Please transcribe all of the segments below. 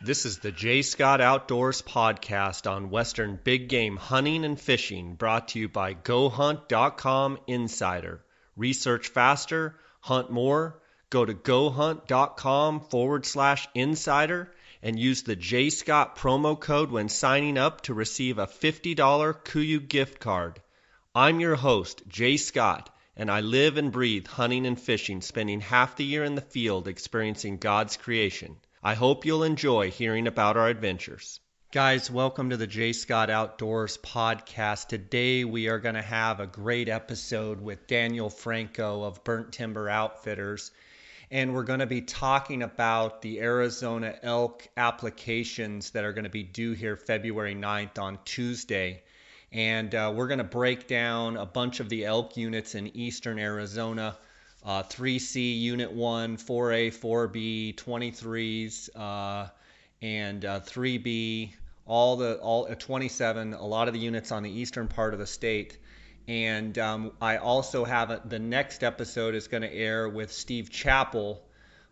This is the J. Scott Outdoors podcast on Western big game hunting and fishing, brought to you by GoHunt.com Insider. Research faster, hunt more. Go to GoHunt.com/insider and use the J. Scott promo code when signing up to receive a $50 KUIU gift card. I'm your host, J. Scott, and I live and breathe hunting and fishing, spending half the year in the field experiencing God's creation. I hope you'll enjoy hearing about our adventures. Guys, welcome to the J. Scott Outdoors podcast. Today we are going to have a great episode with Daniel Franco of Burnt Timber Outfitters. And we're going to be talking about the Arizona Elk Applications that are going to be due here February 9th on Tuesday. And we're going to break down a bunch of the elk units in eastern Arizona. 3C, Unit 1, 4A, 4B, 23s, and 3B, all 27, a lot of the units on the eastern part of the state. And I also have the next episode is going to air with Steve Chappell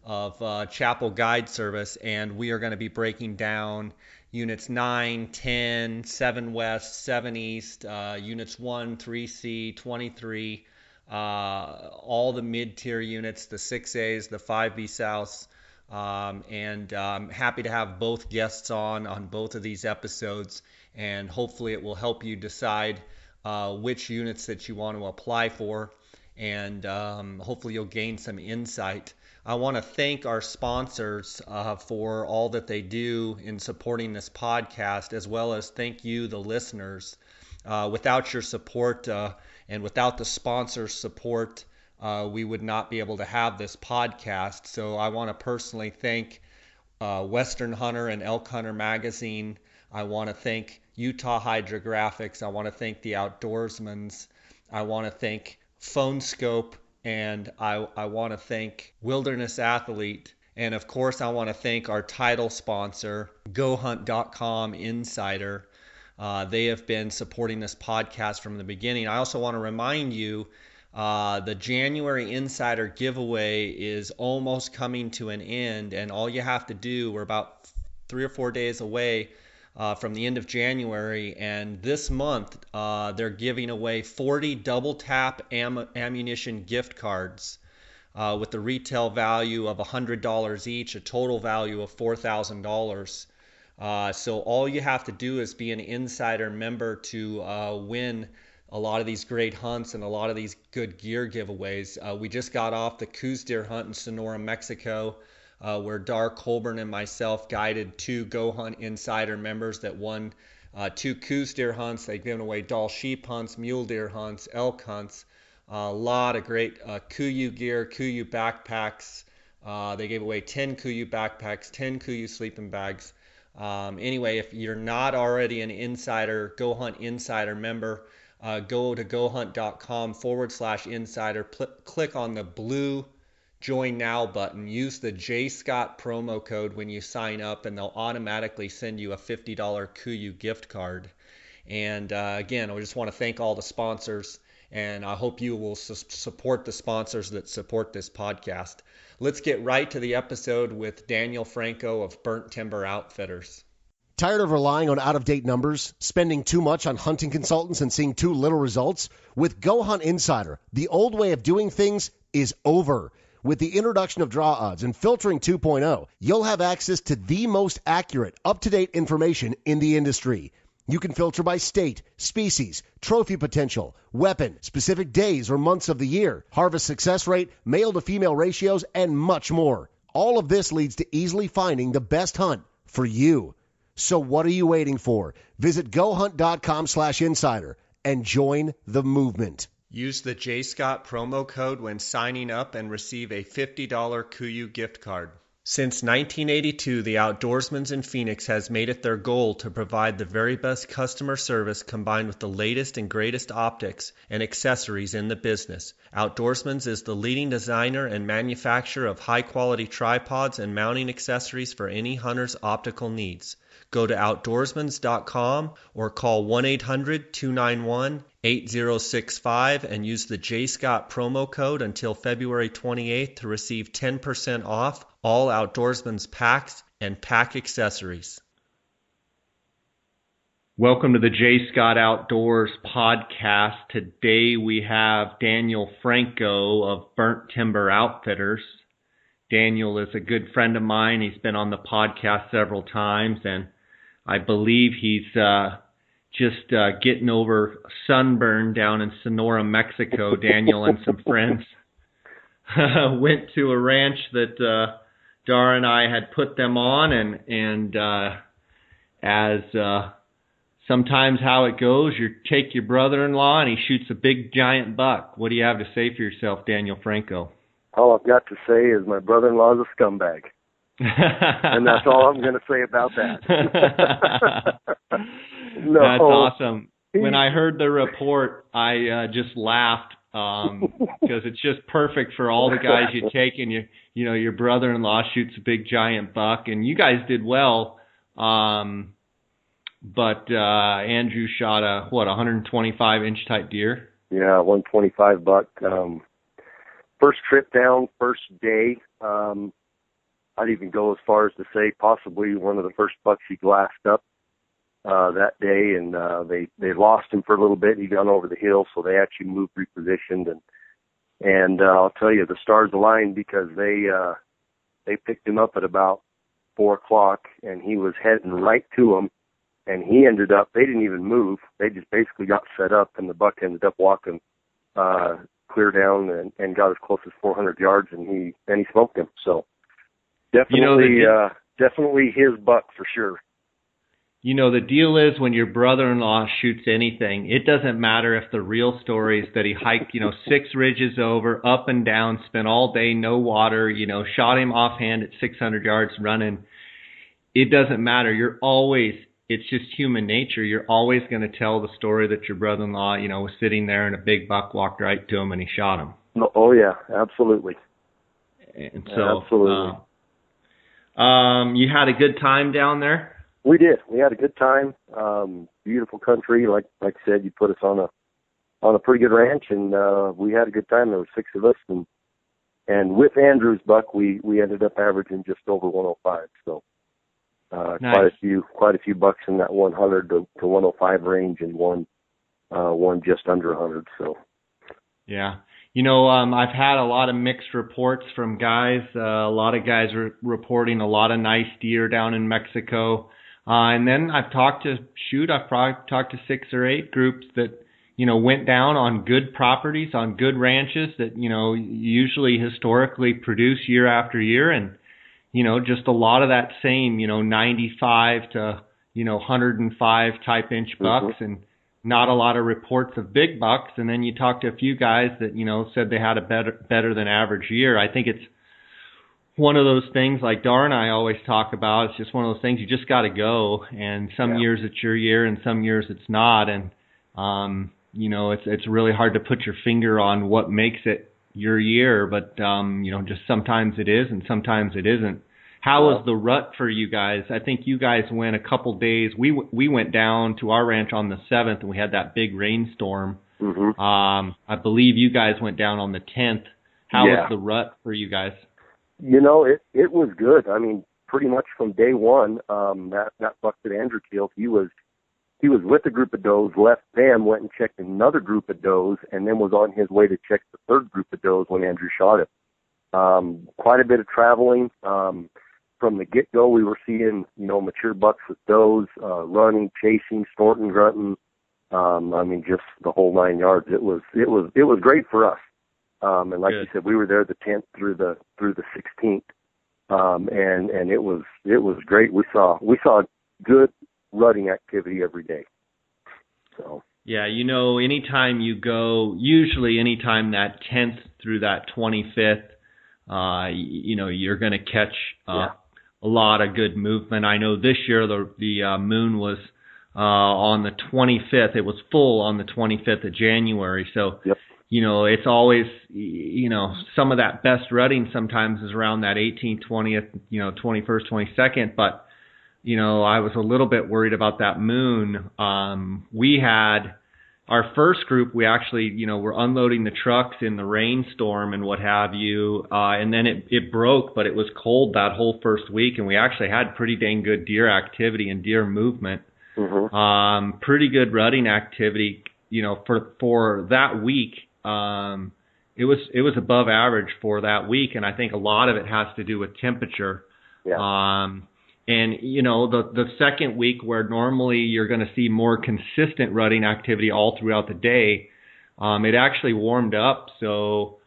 of Chappell Guide Service, and we are going to be breaking down Units 9, 10, 7 West, 7 East, Units 1, 3C, 23, all the mid-tier units, the 6As, the 5B Souths, and I'm happy to have both guests on both of these episodes, and hopefully it will help you decide which units that you want to apply for, and hopefully you'll gain some insight. I want to thank our sponsors for all that they do in supporting this podcast, as well as thank you, the listeners. Without your support and without the sponsors' support, we would not be able to have this podcast. So I want to personally thank Western Hunter and Elk Hunter Magazine. I want to thank Utah Hydrographics. I want to thank the Outdoorsmans. I want to thank Phone Scope. And I want to thank Wilderness Athlete. And of course, I want to thank our title sponsor, GoHunt.com Insider. They have been supporting this podcast from the beginning. I also want to remind you the January Insider giveaway is almost coming to an end. And all you have to do, we're about 3 or 4 days away from the end of January, and this month they're giving away 40 double tap ammunition gift cards with the retail value of $100 each, a total value of $4,000. So all you have to do is be an Insider member to win a lot of these great hunts and a lot of these good gear giveaways. We just got off the Coues deer hunt in Sonora, Mexico, where Dar Colburn and myself guided 2 Go Hunt Insider members that won 2 Coues deer hunts. They've given away Dall sheep hunts, mule deer hunts, elk hunts, a lot of great KUIU gear, KUIU backpacks. They gave away 10 KUIU backpacks, 10 KUIU sleeping bags. Anyway, if you're not already an Insider, Go Hunt Insider member, go to GoHunt.com/insider, click on the blue Join Now button, use the J. Scott promo code when you sign up, and they'll automatically send you a $50 KUIU gift card. And again, I just want to thank all the sponsors, and I hope you will support the sponsors that support this podcast. Let's get right to the episode with Daniel Franco of Burnt Timber Outfitters. Tired of relying on out-of-date numbers, spending too much on hunting consultants, and seeing too little results? With Go Hunt Insider, the old way of doing things is over. With the introduction of Draw Odds and Filtering 2.0, you'll have access to the most accurate, up-to-date information in the industry. You can filter by state, species, trophy potential, weapon, specific days or months of the year, harvest success rate, male-to-female ratios, and much more. All of this leads to easily finding the best hunt for you. So what are you waiting for? Visit GoHunt.com/insider and join the movement. Use the J. Scott promo code when signing up and receive a $50 KUIU gift card. Since 1982, the Outdoorsman's in Phoenix has made it their goal to provide the very best customer service combined with the latest and greatest optics and accessories in the business. Outdoorsman's is the leading designer and manufacturer of high-quality tripods and mounting accessories for any hunter's optical needs. Go to outdoorsmans.com or call 1-800-291-8065 and use the J. Scott promo code until February 28th to receive 10% off all Outdoorsman's packs and pack accessories. Welcome to the J. Scott Outdoors podcast. Today we have Daniel Franco of Burnt Timber Outfitters. Daniel is a good friend of mine. He's been on the podcast several times, and I believe he's just getting over sunburn down in Sonora, Mexico. Daniel and some friends went to a ranch that Dara and I had put them on, and as sometimes how it goes, you take your brother-in-law and he shoots a big giant buck. What do you have to say for yourself, Daniel Franco? All I've got to say is my brother-in-law is a scumbag. And that's all I'm going to say about that. No, that's awesome. When I heard the report, I just laughed because it's just perfect for all the guys you take, and you know your brother-in-law shoots a big giant buck, and you guys did well. But Andrew shot a 125-inch type deer? Yeah, 125 buck. First trip down, first day. I'd even go as far as to say possibly one of the first bucks he glassed up that day, and they lost him for a little bit. He got over the hill, so they actually moved, repositioned, and I'll tell you, the stars aligned because they picked him up at about 4:00, and he was heading right to them. And he ended up, they didn't even move. They just basically got set up, and the buck ended up walking clear down and got as close as 400 yards, and he smoked him. So definitely, definitely his buck for sure. You know, the deal is when your brother-in-law shoots anything, it doesn't matter if the real story is that he hiked, 6 ridges over, up and down, spent all day, no water, shot him offhand at 600 yards running. It doesn't matter. It's just human nature. You're always going to tell the story that your brother-in-law, was sitting there and a big buck walked right to him and he shot him. Oh yeah, absolutely. And so, absolutely. You had a good time down there? We did. We had a good time. Beautiful country. Like I said, you put us on a pretty good ranch, and we had a good time. There were 6 of us, and with Andrew's buck, we ended up averaging just over 105. So. Nice. Quite a few bucks in that 100 to 105 range, and one just under 100. So, yeah, I've had a lot of mixed reports from guys. A lot of guys are reporting a lot of nice deer down in Mexico, and then I've probably talked to 6 or 8 groups that went down on good properties, on good ranches that usually historically produce year after year, and just a lot of that same, 95 to, 105 type inch bucks, and not a lot of reports of big bucks. And then you talk to a few guys that, said they had a better than average year. I think it's one of those things like Dar and I always talk about. It's just one of those things you just got to go. And some years it's your year and some years it's not. And, it's really hard to put your finger on what makes it your year, but just sometimes it is and sometimes it isn't. How was the rut for you guys? I think you guys went a couple days. We went down to our ranch on the 7th, and we had that big rainstorm. Mm-hmm. I believe you guys went down on the 10th. How was the rut for you guys? It was good. I mean, pretty much from day one, that buck that Andrew killed, he was with a group of does, left them, went and checked another group of does, and then was on his way to check the third group of does when Andrew shot it. Quite a bit of traveling. From the get-go, we were seeing, mature bucks with does, running, chasing, snorting, grunting. Just the whole 9 yards. It was great for us. And like you said, we were there the 10th through the 16th. And it was great. We saw good rutting activity every day. So. Yeah, anytime you go, usually anytime that 10th through that 25th, you're going to catch a lot of good movement. I know this year the moon was on the 25th. It was full on the 25th of January. So, it's always, some of that best rutting sometimes is around that 18th, 20th, 21st, 22nd. But, I was a little bit worried about that moon. We had our first group, we actually, were unloading the trucks in the rainstorm and what have you, and then it broke, but it was cold that whole first week, and we actually had pretty dang good deer activity and deer movement. Mm-hmm. Pretty good rutting activity, for that week. It was above average for that week, and I think a lot of it has to do with temperature. Yeah. And, the second week where normally you're going to see more consistent rutting activity all throughout the day, it actually warmed up. So,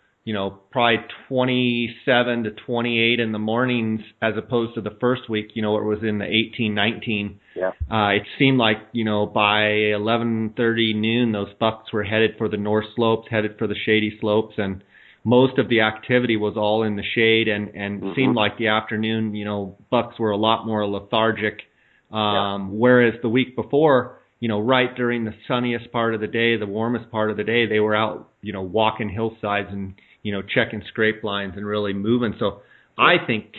probably 27 to 28 in the mornings as opposed to the first week, it was in the 18, 19. Yeah. It seemed like, by 11:30 noon, those bucks were headed for the north slopes, headed for the shady slopes, and most of the activity was all in the shade, and mm-hmm. seemed like the afternoon, bucks were a lot more lethargic. Whereas the week before, right during the sunniest part of the day, the warmest part of the day, they were out, walking hillsides and, checking scrape lines and really moving. So I think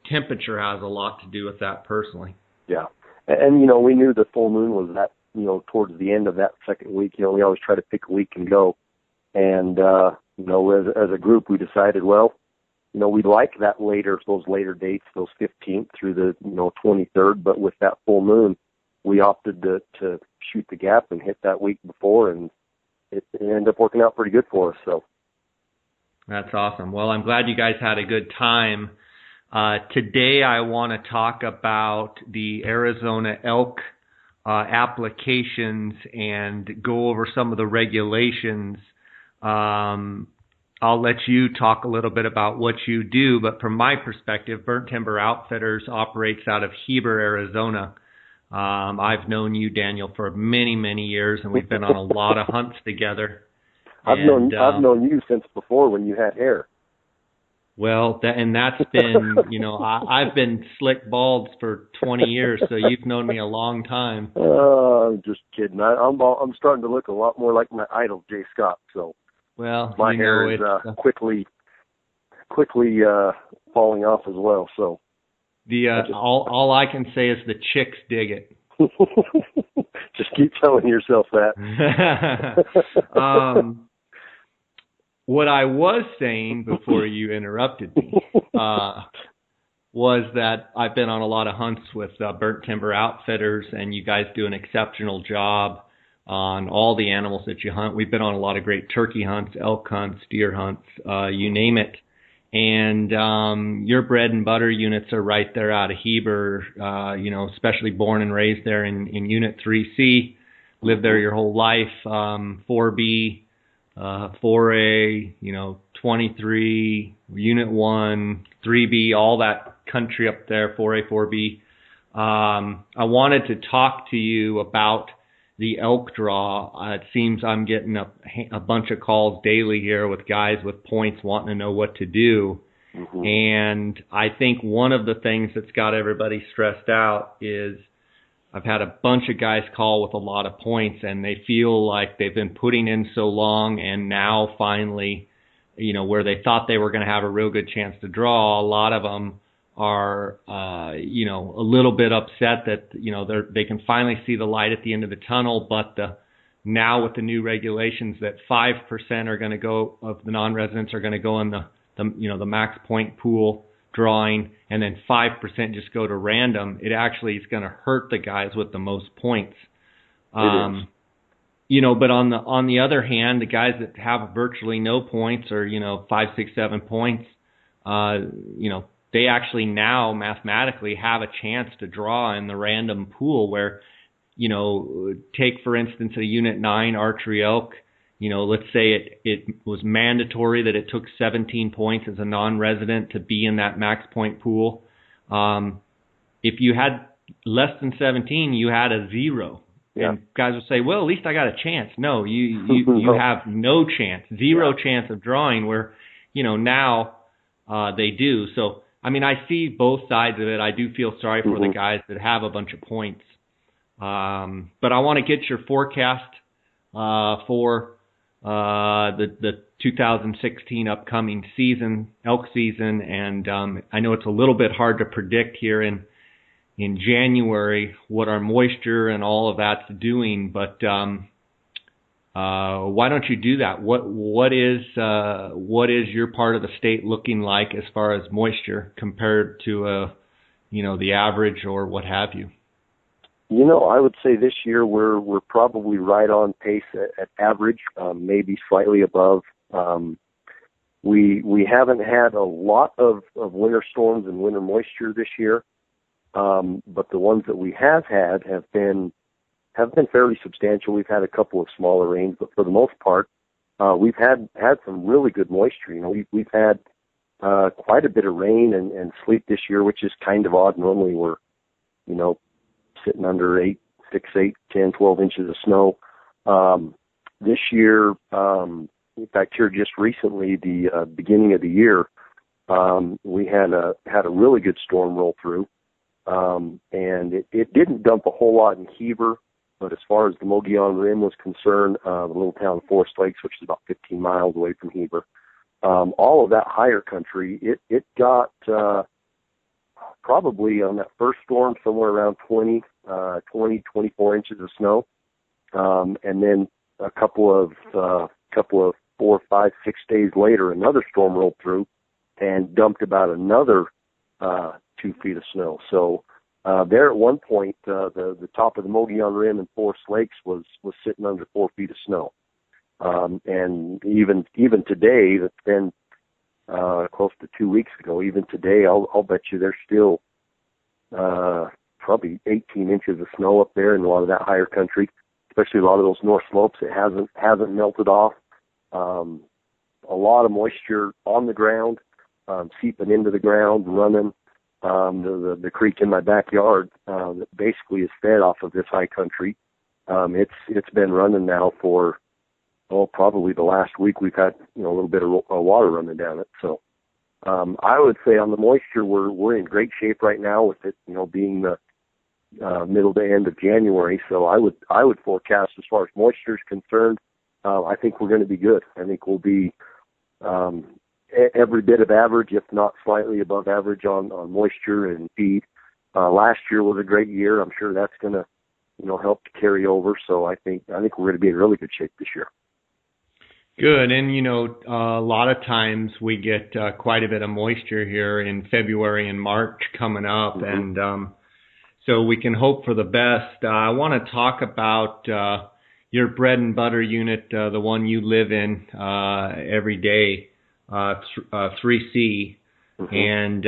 temperature has a lot to do with that personally. Yeah. And, we knew the full moon was that, towards the end of that second week, we always try to pick a week and go. And, as a group, we decided, well, we like those later dates, those 15th through the, 23rd, but with that full moon, we opted to shoot the gap and hit that week before, and it ended up working out pretty good for us. So that's awesome. Well, I'm glad you guys had a good time. Today, I want to talk about the Arizona Elk applications and go over some of the regulations. I'll let you talk a little bit about what you do, but from my perspective, Burnt Timber Outfitters operates out of Heber, Arizona. I've known you, Daniel, for many, many years, and we've been on a lot of hunts together. I've known you since before when you had hair. Well, that's been, I've been slick bald for 20 years, so you've known me a long time. I'm just kidding. I'm starting to look a lot more like my idol, Jay Scott. So, well, my hair is quickly falling off as well. So, all I can say is the chicks dig it. Just keep telling yourself that. What I was saying before you interrupted me was that I've been on a lot of hunts with Burnt Timber Outfitters, and you guys do an exceptional job on all the animals that you hunt. We've been on a lot of great turkey hunts, elk hunts, deer hunts, you name it. And your bread and butter units are right there out of Heber, especially born and raised there in Unit 3C, lived there your whole life, 4B. 4A, 23, Unit 1, 3B, all that country up there, 4A, 4B. I wanted to talk to you about the elk draw. It seems I'm getting a bunch of calls daily here with guys with points wanting to know what to do. Mm-hmm. And I think one of the things that's got everybody stressed out is I've had a bunch of guys call with a lot of points, and they feel like they've been putting in so long, and now finally, where they thought they were going to have a real good chance to draw, a lot of them are, a little bit upset that, they can finally see the light at the end of the tunnel, but now with the new regulations that 5% are going to go, of the non-residents are going to go in the max point pool drawing, and then 5% just go to random, it actually is going to hurt the guys with the most points. But on the other hand, the guys that have virtually no points or, 5, 6, 7 points, they actually now mathematically have a chance to draw in the random pool where, take for instance a Unit 9 archery elk. Let's say it was mandatory that it took 17 points as a non-resident to be in that max point pool. If you had less than 17, you had a 0. Yeah. And guys will say, well, at least I got a chance. No, you have no chance, zero chance of drawing where, now they do. So, I see both sides of it. I do feel sorry for the guys that have a bunch of points. But I want to get your forecast for the 2016 upcoming season, elk season, and I know it's a little bit hard to predict here in January what our moisture and all of that's doing, but Why don't you do that? What is your part of the state looking like as far as moisture compared to the average or what have you? I would say this year we're probably right on pace at average, maybe slightly above. We haven't had a lot of winter storms and winter moisture this year, but the ones that we have had have been fairly substantial. We've had a couple of smaller rains, but for the most part, we've had some really good moisture. We've had quite a bit of rain and sleet this year, which is kind of odd. Normally we're sitting under 6, 8, 10, 12 inches of snow. This year, in fact, here just recently, the beginning of the year, we had a really good storm roll through, and it didn't dump a whole lot in Heber, but as far as the Mogollon Rim was concerned, the little town of Forest Lakes, which is about 15 miles away from Heber, all of that higher country, it got probably on that first storm somewhere around 24 inches of snow, and then a couple of 4, 5, 6 days later, another storm rolled through and dumped about another 2 feet of snow. So there at one point, the top of the Mogollon Rim in Forest Lakes was sitting under 4 feet of snow, and even today, that's been close to 2 weeks ago. Even today, I'll bet you there's still probably 18 inches of snow up there in a lot of that higher country, especially a lot of those north slopes. It hasn't melted off. A lot of moisture on the ground, seeping into the ground, running. The creek in my backyard that basically is fed off of this high country. It's been running now for probably the last week. We've had a little bit of water running down it. So I would say on the moisture we're in great shape right now with it being the middle to end of January. So I would forecast as far as moisture is concerned, I think we're going to be good. I think we'll be every bit of average, if not slightly above average on moisture and feed. Last year was a great year. I'm sure that's going to help to carry over. So I think we're going to be in really good shape this year. Good. And, a lot of times we get quite a bit of moisture here in February and March coming up. Mm-hmm. And so we can hope for the best. I want to talk about your bread and butter unit, the one you live in every day, 3C. Mm-hmm. And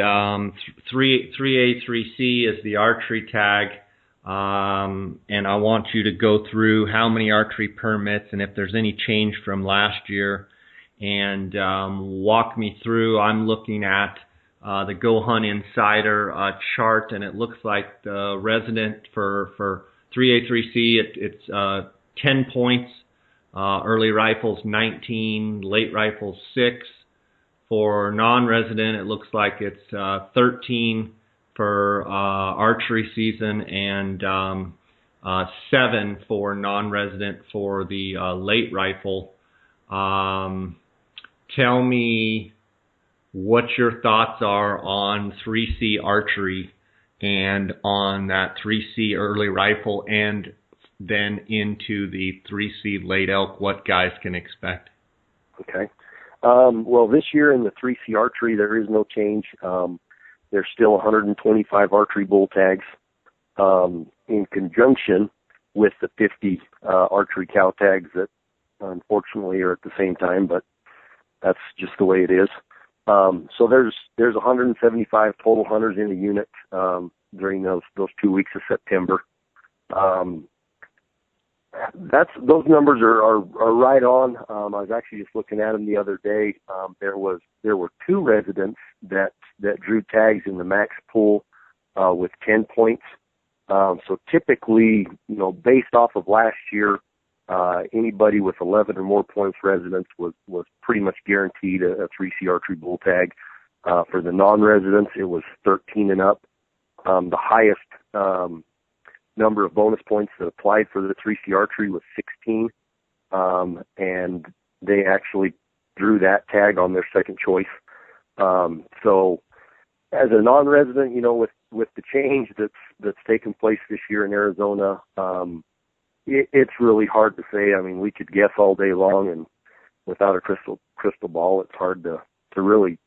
3A, 3C is the archery tag. And I want you to go through how many archery permits and if there's any change from last year, and walk me through. I'm looking at the Go Hunt Insider chart, and it looks like the resident for 3A, 3C, it's 10 points, early rifles 19, late rifles 6. For non-resident, it looks like it's 13 for archery season and 7 for non-resident for the late rifle. Tell me what your thoughts are on 3C archery and on that 3C early rifle, and then into the 3C late elk, what guys can expect. Okay. Well, this year in the 3C archery, there is no change. There's still 125 archery bull tags in conjunction with the 50 archery cow tags that unfortunately are at the same time, but that's just the way it is. So there's 175 total hunters in the unit during those 2 weeks of September. Those numbers are right on. I was actually just looking at them the other day. There were 2 residents that drew tags in the max pool with 10 points. So typically, based off of last year, anybody with 11 or more points residents was pretty much guaranteed a 3C archery bull tag. For the non-residents, it was 13 and up. The highest number of bonus points that applied for the 3C archery was 16, and they actually drew that tag on their second choice. So as a non-resident, with the change that's taken place this year in Arizona, it's really hard to say. I mean, we could guess all day long, and without a crystal ball, it's hard to really,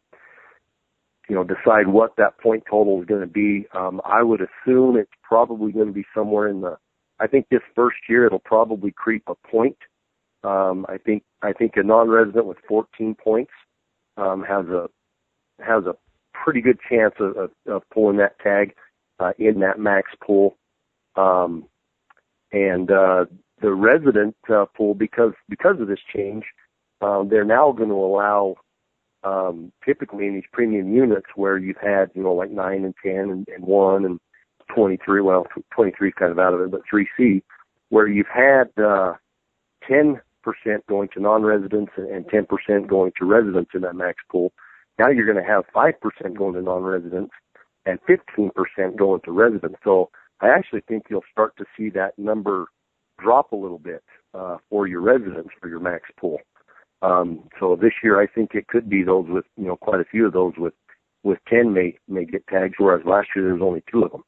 decide what that point total is going to be. I would assume it's probably going to be somewhere in I think this first year it'll probably creep a point. I think a non-resident with 14 points has a pretty good chance of pulling that tag in that max pool. And the resident pool, because of this change, they're now going to allow, typically in these premium units where you've had, like 9 and 10 and 1 and 23, well, 23 is kind of out of it, but 3C, where you've had 10% going to non-residents and 10% going to residents in that max pool. Now you're going to have 5% going to non-residents and 15% going to residents. So I actually think you'll start to see that number drop a little bit for your residents, for your max pool. So this year I think it could be those with, quite a few of those with 10 may get tags, whereas last year there was only 2 of them.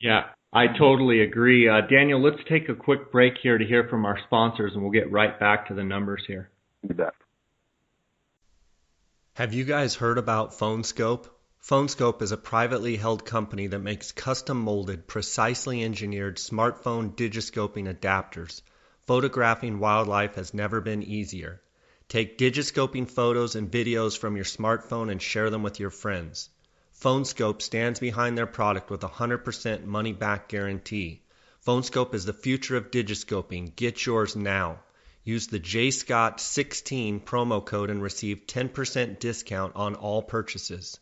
Yeah, I totally agree. Daniel, let's take a quick break here to hear from our sponsors, and we'll get right back to the numbers here. You bet. Have you guys heard about PhoneScope? PhoneScope is a privately held company that makes custom-molded, precisely engineered smartphone digiscoping adapters. Photographing wildlife has never been easier. Take digiscoping photos and videos from your smartphone and share them with your friends. PhoneScope stands behind their product with a 100% money-back guarantee. PhoneScope is the future of digiscoping. Get yours now. Use the JScott16 promo code and receive 10% discount on all purchases.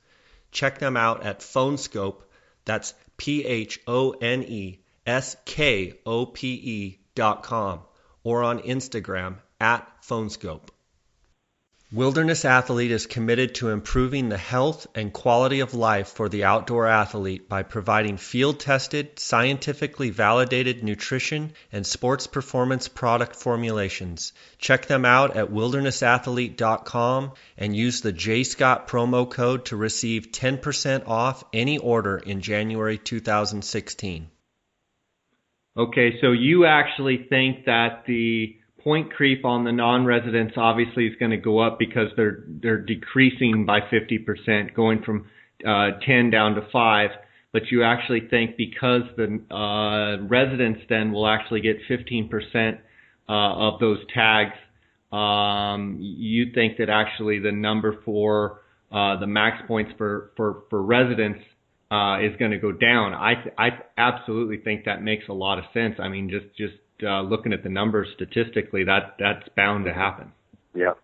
Check them out at PhoneScope, that's PhoneSkope.com, or on Instagram at PhoneScope. Wilderness Athlete is committed to improving the health and quality of life for the outdoor athlete by providing field-tested, scientifically validated nutrition and sports performance product formulations. Check them out at wildernessathlete.com and use the JScott promo code to receive 10% off any order in January 2016. Okay, so you actually think that the point creep on the non-residents obviously is going to go up because they're decreasing by 50%, going from 10 down to 5. But you actually think because the residents then will actually get 15% of those tags, you think that actually the number for the max points for residents is going to go down. I absolutely think that makes a lot of sense. I mean, just looking at the numbers statistically, that's bound to happen. Yeah,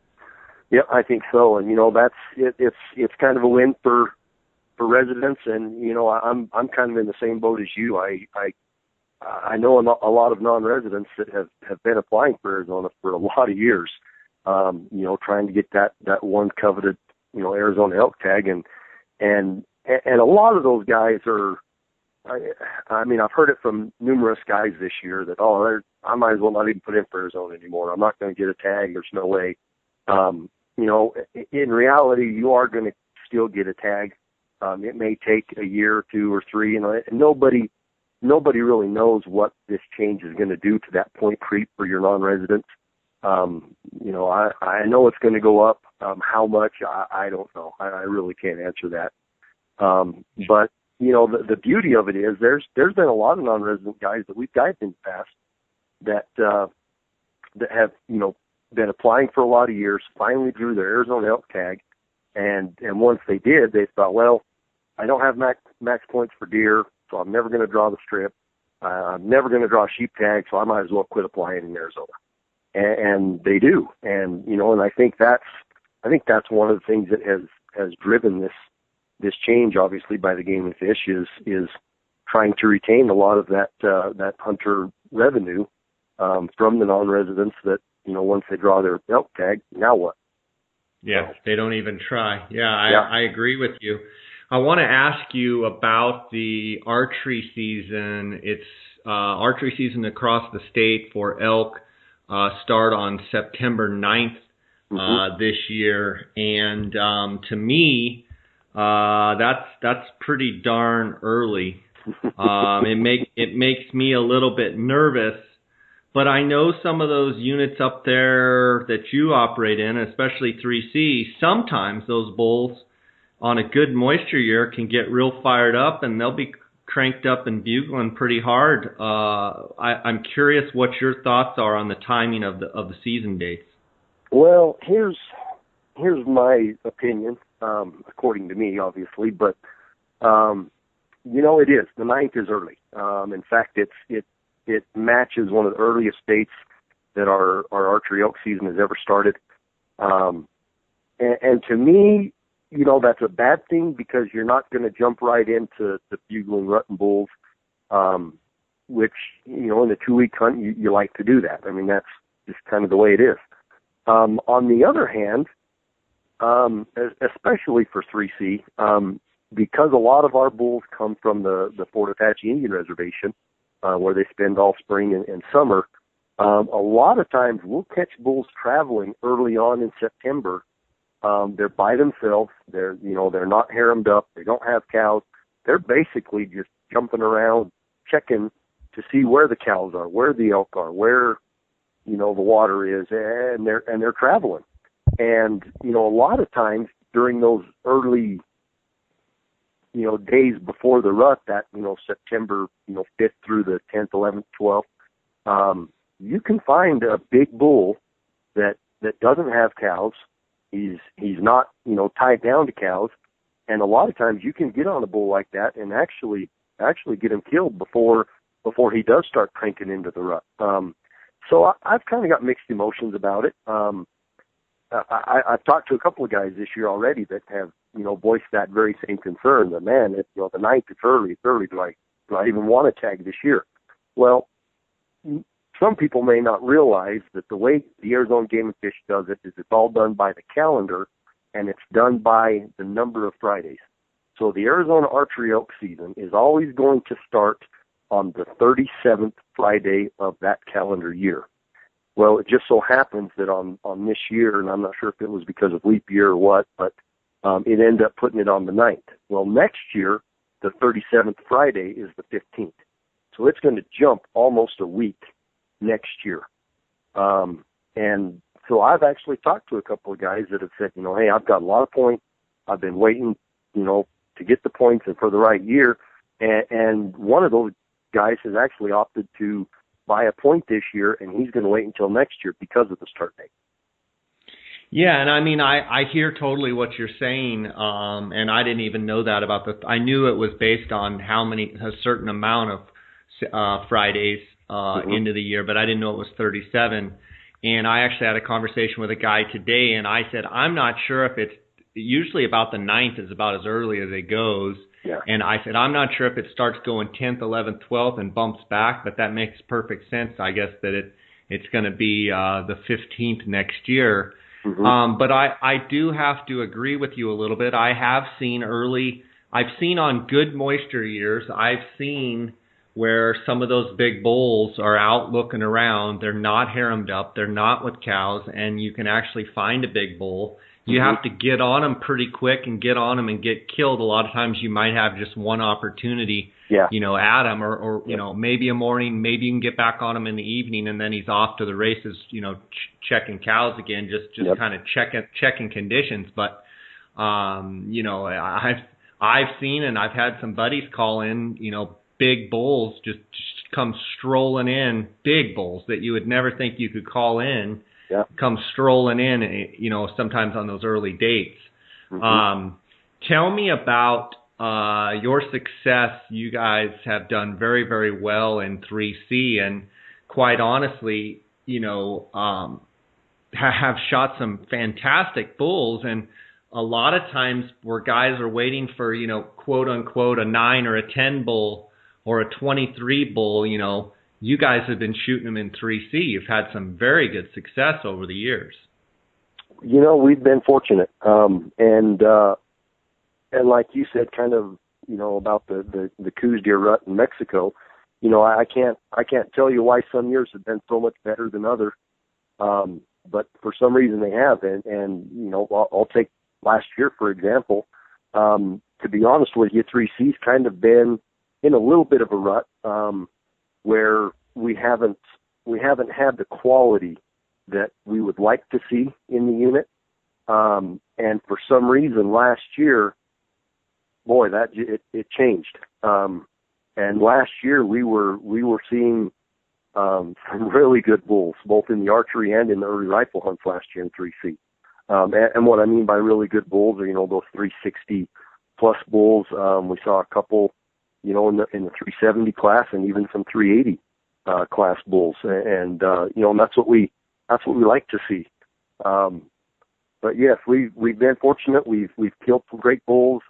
I think so. And that's it. It's kind of a win for residents. And I'm kind of in the same boat as you. I know a lot of non-residents that have been applying for Arizona for a lot of years. Trying to get that one coveted Arizona elk tag, and a lot of those guys are. I mean, I've heard it from numerous guys this year that, I might as well not even put in for Arizona anymore. I'm not going to get a tag. There's no way. In reality, you are going to still get a tag. It may take a year or 2 or 3. And nobody really knows what this change is going to do to that point creep for your non-residents. I know it's going to go up. How much? I don't know. I really can't answer that. But the beauty of it is there's been a lot of non-resident guys that we've guided in the past that have, been applying for a lot of years, finally drew their Arizona elk tag. And once they did, they thought, well, I don't have max points for deer, so I'm never going to draw the strip. I'm never going to draw a sheep tag, so I might as well quit applying in Arizona. And they do. And, and I think that's one of the things that has driven this change, obviously, by the Game and Fish is trying to retain a lot of that hunter revenue from the non-residents that, once they draw their elk tag, now what? Yeah, they don't even try. I agree with you. I want to ask you about the archery season. It's archery season across the state for elk start on September 9th this year. And to me, that's pretty darn early. It makes me a little bit nervous But I know some of those units up there that you operate in, especially 3C, sometimes those bulls on a good moisture year can get real fired up, and they'll be cranked up and bugling pretty hard. I'm curious what your thoughts are on the timing of the season dates. Well, here's my opinion, according to me, obviously, but it is. The 9th is early. In fact, it matches one of the earliest dates that our archery elk season has ever started. And to me, that's a bad thing because you're not going to jump right into the bugling rutting bulls, which, in a 2-week hunt, you like to do that. I mean, that's just kind of the way it is. On the other hand, especially for 3C, because a lot of our bulls come from the Fort Apache Indian Reservation, where they spend all spring and summer, a lot of times we'll catch bulls traveling early on in September. They're by themselves. They're not haremed up. They don't have cows. They're basically just jumping around, checking to see where the cows are, where the elk are, where, the water is, and they're traveling. And, a lot of times during those early, days before the rut, that, September, 5th through the 10th, 11th, 12th, you can find a big bull that doesn't have cows. He's not, tied down to cows. And a lot of times you can get on a bull like that and actually get him killed before he does start cranking into the rut. So I've kind of got mixed emotions about it. I've talked to a couple of guys this year already that have, voiced that very same concern. That, man, the 9th, it's early. Do I even want to tag this year? Well, some people may not realize that the way the Arizona Game and Fish does it is it's all done by the calendar, and it's done by the number of Fridays. So the Arizona archery elk season is always going to start on the 37th Friday of that calendar year. Well, it just so happens that on this year, and I'm not sure if it was because of leap year or what, but it ended up putting it on the 9th. Well, next year, the 37th Friday is the 15th. So it's going to jump almost a week next year. And so I've actually talked to a couple of guys that have said, hey, I've got a lot of points. I've been waiting, to get the points and for the right year. And one of those guys has actually opted to buy a point this year, and he's going to wait until next year because of the start date. Yeah, and I mean, I hear totally what you're saying, and I didn't even know that about I knew it was based on a certain amount of Fridays into the year, but I didn't know it was 37. And I actually had a conversation with a guy today, and I said, I'm not sure if it's usually about the 9th is about as early as it goes. Yeah. And I said, I'm not sure if it starts going 10th, 11th, 12th and bumps back, but that makes perfect sense. I guess that it's going to be the 15th next year. Mm-hmm. But I do have to agree with you a little bit. I've seen on good moisture years, I've seen where some of those big bulls are out looking around. They're not haremed up. They're not with cows, and you can actually find a big bull. You have to get on them pretty quick and get on them and get killed. A lot of times you might have just one opportunity, at him, or maybe a morning, maybe you can get back on him in the evening, and then he's off to the races, checking cows again, just kind of checking conditions. But, I've seen, and I've had some buddies call in, big bulls just come strolling in, big bulls that you would never think you could call in. Yeah. Come strolling in, sometimes on those early dates. Mm-hmm. Tell me about your success. You guys have done very, very well in 3C, and quite honestly, have shot some fantastic bulls. And a lot of times where guys are waiting for, quote unquote, a 9 or a 10 bull or a 23 bull, you guys have been shooting them in 3C. You've had some very good success over the years. We've been fortunate. And like you said, kind of, about the Coues deer rut in Mexico, I can't tell you why some years have been so much better than others. But for some reason they have. And I'll take last year, for example. To be honest with you, 3C's kind of been in a little bit of a rut, where we haven't had the quality that we would like to see in the unit. And for some reason last year, boy, it changed. And last year we were seeing some really good bulls, both in the archery and in the early rifle hunts last year in 3C. And what I mean by really good bulls are, those 360 plus bulls. We saw a couple, in the 370 class and even some 380 class bulls, and that's what we like to see. But yes, we've been fortunate. We've killed some great bulls.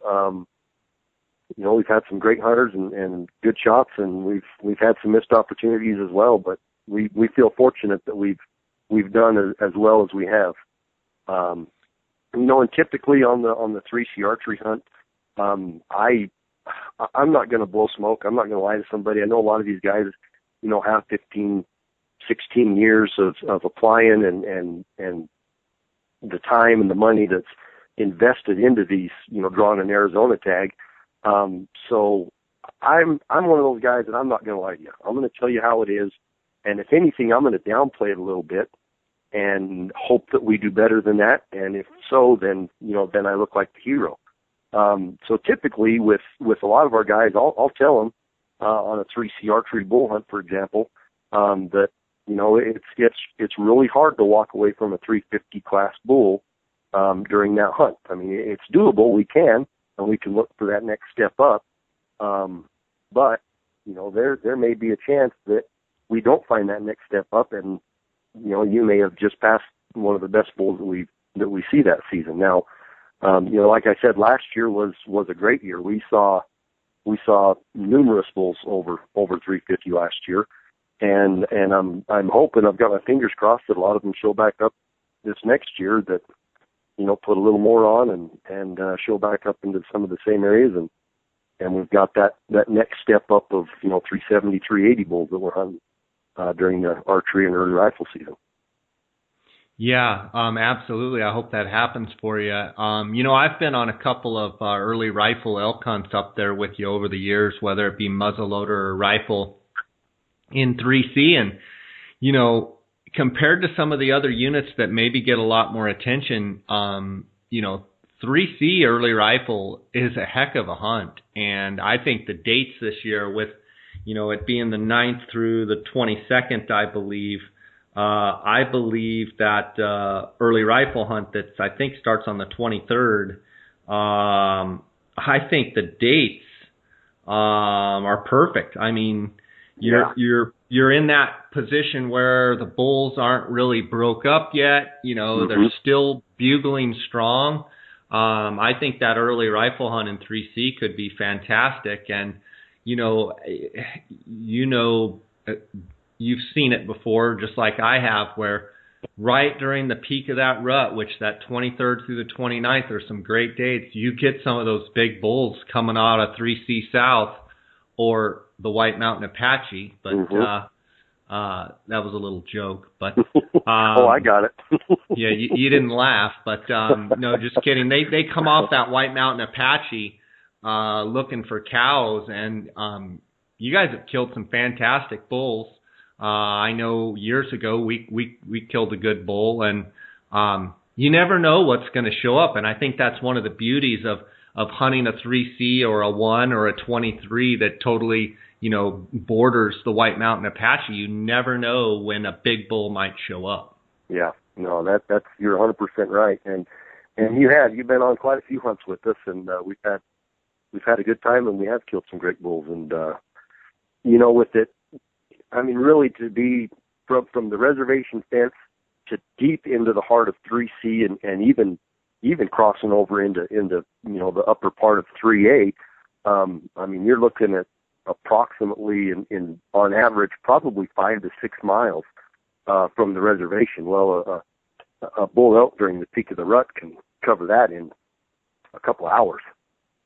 We've had some great hunters and good shots, and we've had some missed opportunities as well. But we feel fortunate that we've done as well as we have. And typically on the 3C archery hunt, I'm not going to blow smoke. I'm not going to lie to somebody. I know a lot of these guys, have 15, 16 years of applying and the time and the money that's invested into these, drawing an Arizona tag. So I'm one of those guys that I'm not going to lie to you. I'm going to tell you how it is. And if anything, I'm going to downplay it a little bit and hope that we do better than that. And if so, then I look like the hero. So typically with a lot of our guys, I'll tell them, on a 3C archery bull hunt, for example, that, it's really hard to walk away from a 350 class bull, during that hunt. I mean, it's doable. We can, and we can look for that next step up. But, there may be a chance that we don't find that next step up, and, you may have just passed one of the best bulls that we see that season. Now, like I said, last year was a great year. We saw numerous bulls over 350 last year, and I'm hoping, I've got my fingers crossed, that a lot of them show back up this next year, that put a little more on and show back up into some of the same areas, and we've got that next step up of 370, 380 bulls that we're hunting during the archery and early rifle season. Yeah, absolutely. I hope that happens for you. I've been on a couple of early rifle elk hunts up there with you over the years, whether it be muzzleloader or rifle in 3C. And, compared to some of the other units that maybe get a lot more attention, 3C early rifle is a heck of a hunt. And I think the dates this year with, it being the 9th through the 22nd, I believe that early rifle hunt that I think starts on the 23rd, I think the dates are perfect. I mean, you're in that position where the bulls aren't really broke up yet. They're still bugling strong. I think that early rifle hunt in 3C could be fantastic. And, you've seen it before, just like I have, where right during the peak of that rut, which that 23rd through the 29th, there's some great dates. You get some of those big bulls coming out of 3C South or the White Mountain Apache. But that was a little joke. But oh, I got it. Yeah, you didn't laugh, but no, just kidding. They come off that White Mountain Apache looking for cows, and you guys have killed some fantastic bulls. I know years ago we killed a good bull, and you never know what's going to show up. And I think that's one of the beauties of hunting a 3C or a 1 or a 23 that totally, borders the White Mountain Apache. You never know when a big bull might show up. Yeah, no, that's you're 100% right. And you've been on quite a few hunts with us, and we've had a good time, and we have killed some great bulls. And with it, I mean, really, to be from the reservation fence to deep into the heart of 3C and even crossing over into the upper part of 3A, I mean, you're looking at approximately in on average probably 5 to 6 miles from the reservation. Well, a bull elk during the peak of the rut can cover that in a couple hours.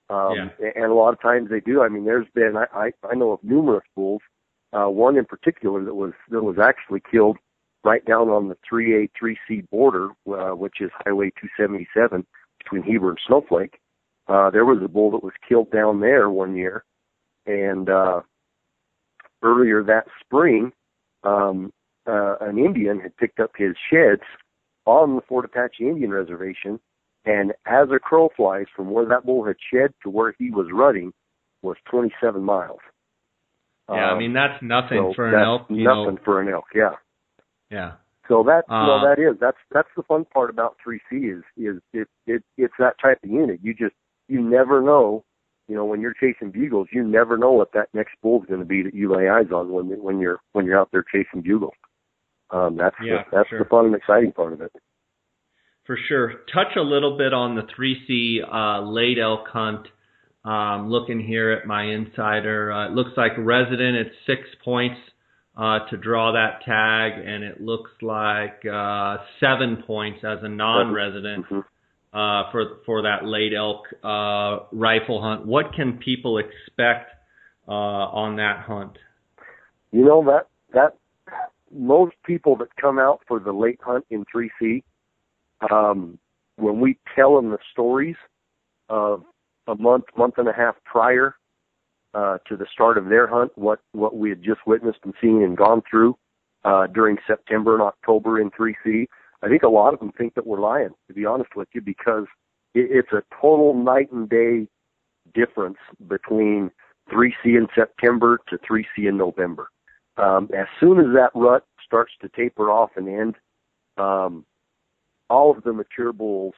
And a lot of times they do. I mean, there's been I know of numerous bulls. One in particular that was actually killed right down on the 3A 3C border, which is Highway 277 between Heber and Snowflake. There was a bull that was killed down there one year, and earlier that spring, an Indian had picked up his sheds on the Fort Apache Indian Reservation, and as a crow flies, from where that bull had shed to where he was rutting was 27 miles. Yeah, I mean, that's nothing for an elk. Nothing for an elk, yeah. Yeah. So that's the fun part about 3C is it's that type of unit. You never know, when you're chasing bugles, you never know what that next bull's going to be that you lay eyes on when you're out there chasing bugles. That's the fun and exciting part of it. For sure. Touch a little bit on the 3C late elk hunt. Looking here at my insider, it looks like resident at 6 points to draw that tag, and it looks like 7 points as a non-resident for that late elk rifle hunt. What can people expect on that hunt? That most people that come out for the late hunt in 3C, when we tell them the stories of a month and a half prior to the start of their hunt, what we had just witnessed and seen and gone through during September and October in 3C, I think a lot of them think that we're lying, to be honest with you, because it's a total night and day difference between 3C in September to 3C in November. As soon as that rut starts to taper off and end, all of the mature bulls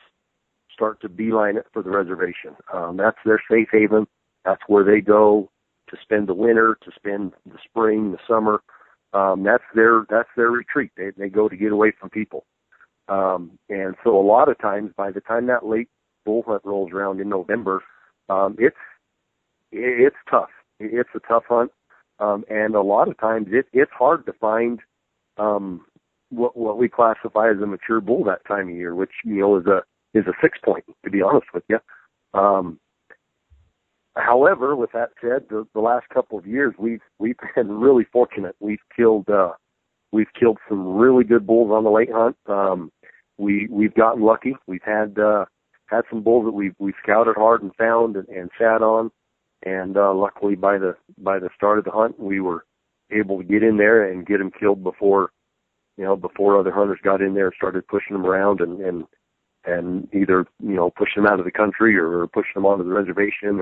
start to beeline it for the reservation. That's their safe haven. That's where they go to spend the winter, to spend the spring, the summer. That's their retreat. They go to get away from people. And so a lot of times, by the time that late bull hunt rolls around in November, it's tough. It's a tough hunt. And a lot of times it's hard to find what we classify as a mature bull that time of year, which is a 6 point, to be honest with you. However, with that said, the last couple of years we've been really fortunate. We've killed some really good bulls on the late hunt. We've gotten lucky. We've had some bulls that we've scouted hard and found and sat on, and luckily by the start of the hunt we were able to get in there and get them killed before other hunters got in there and started pushing them around and either pushing them out of the country or pushing them onto the reservation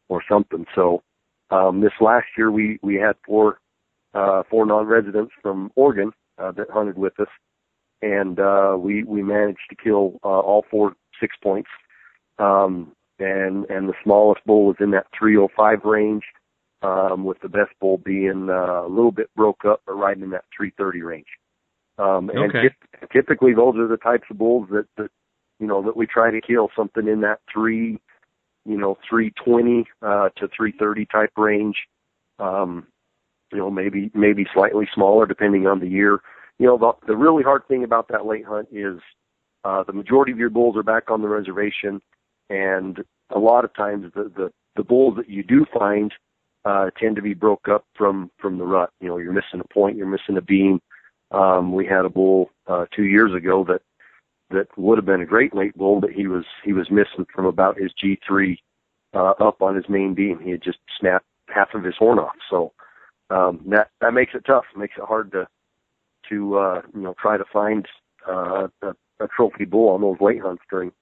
or something. So this last year we had four non-residents from Oregon that hunted with us, and we managed to kill all 4 6 points, and the smallest bull was in that 305 range, with the best bull being a little bit broke up but right in that 330 range. And typically those are the types of bulls that we try to kill, something in that 320 to 330 type range. Maybe slightly smaller depending on the year. The really hard thing about that late hunt is the majority of your bulls are back on the reservation, and a lot of times the bulls that you do find tend to be broke up from the rut. You're missing a point, you're missing a beam. We had a bull 2 years ago that would have been a great late bull, but he was missing from about his G3 up on his main beam. He had just snapped half of his horn off. So that makes it tough. It makes it hard to try to find a trophy bull on those late hunts during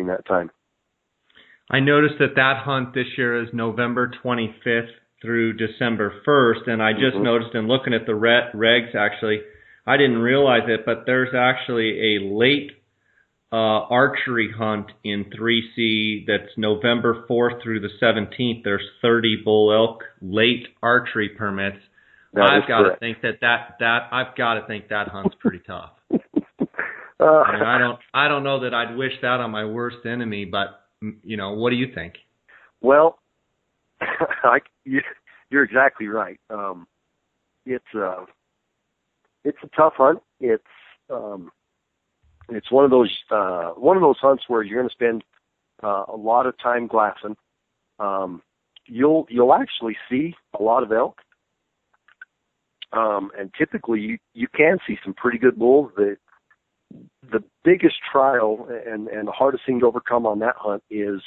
that time. I noticed that hunt this year is November 25th through December 1st, and I just noticed in looking at the regs, actually, I didn't realize it, but there's actually a late archery hunt in 3C that's November 4th through the 17th. There's 30 bull elk late archery permits. I've got to think that hunt's pretty tough. I don't know that I'd wish that on my worst enemy, but what do you think? Well, you're exactly right. It's a tough hunt. It's one of those hunts where you're going to spend a lot of time glassing. You'll actually see a lot of elk, and typically you can see some pretty good bulls. The biggest trial and the hardest thing to overcome on that hunt is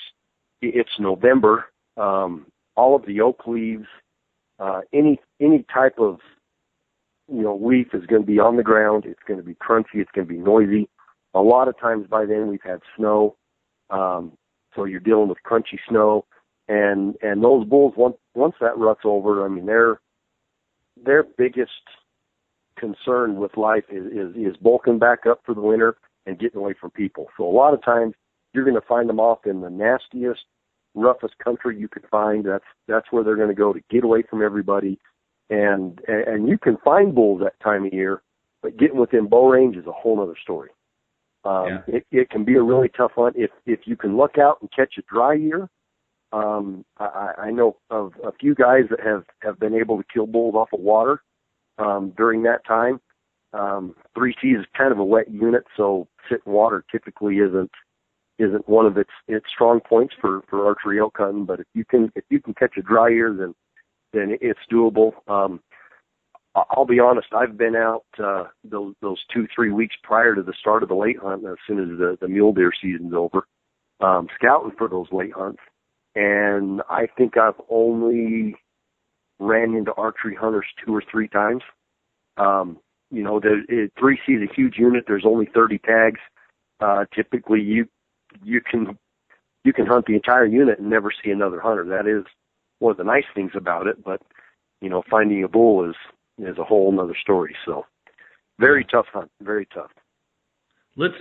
it's November. All of the oak leaves, any type of leaf is going to be on the ground. It's going to be crunchy. It's going to be noisy. A lot of times by then we've had snow, so you're dealing with crunchy snow, and those bulls once that rut's over, I mean their biggest concern with life is bulking back up for the winter and getting away from people. So a lot of times you're going to find them off in the nastiest, roughest country you could find. That's where they're going to go to get away from everybody. And you can find bulls that time of year, but getting within bow range is a whole other story. It can be a really tough hunt if you can look out and catch a dry year. I know of a few guys that have been able to kill bulls off of water during that time. 3C is kind of a wet unit, so sitting water typically isn't one of its strong points for archery elk hunting. But if you can catch a dry year, then it's doable. I'll be honest, I've been out those 2-3 weeks prior to the start of the late hunt, as soon as the mule deer season's over, scouting for those late hunts. And I think I've only ran into archery hunters 2 or 3 times. 3C is a huge unit. There's only 30 tags. Typically, you can hunt the entire unit and never see another hunter. That is one of the nice things about it. But finding a bull is a whole nother story. So very tough hunt, very tough. Let's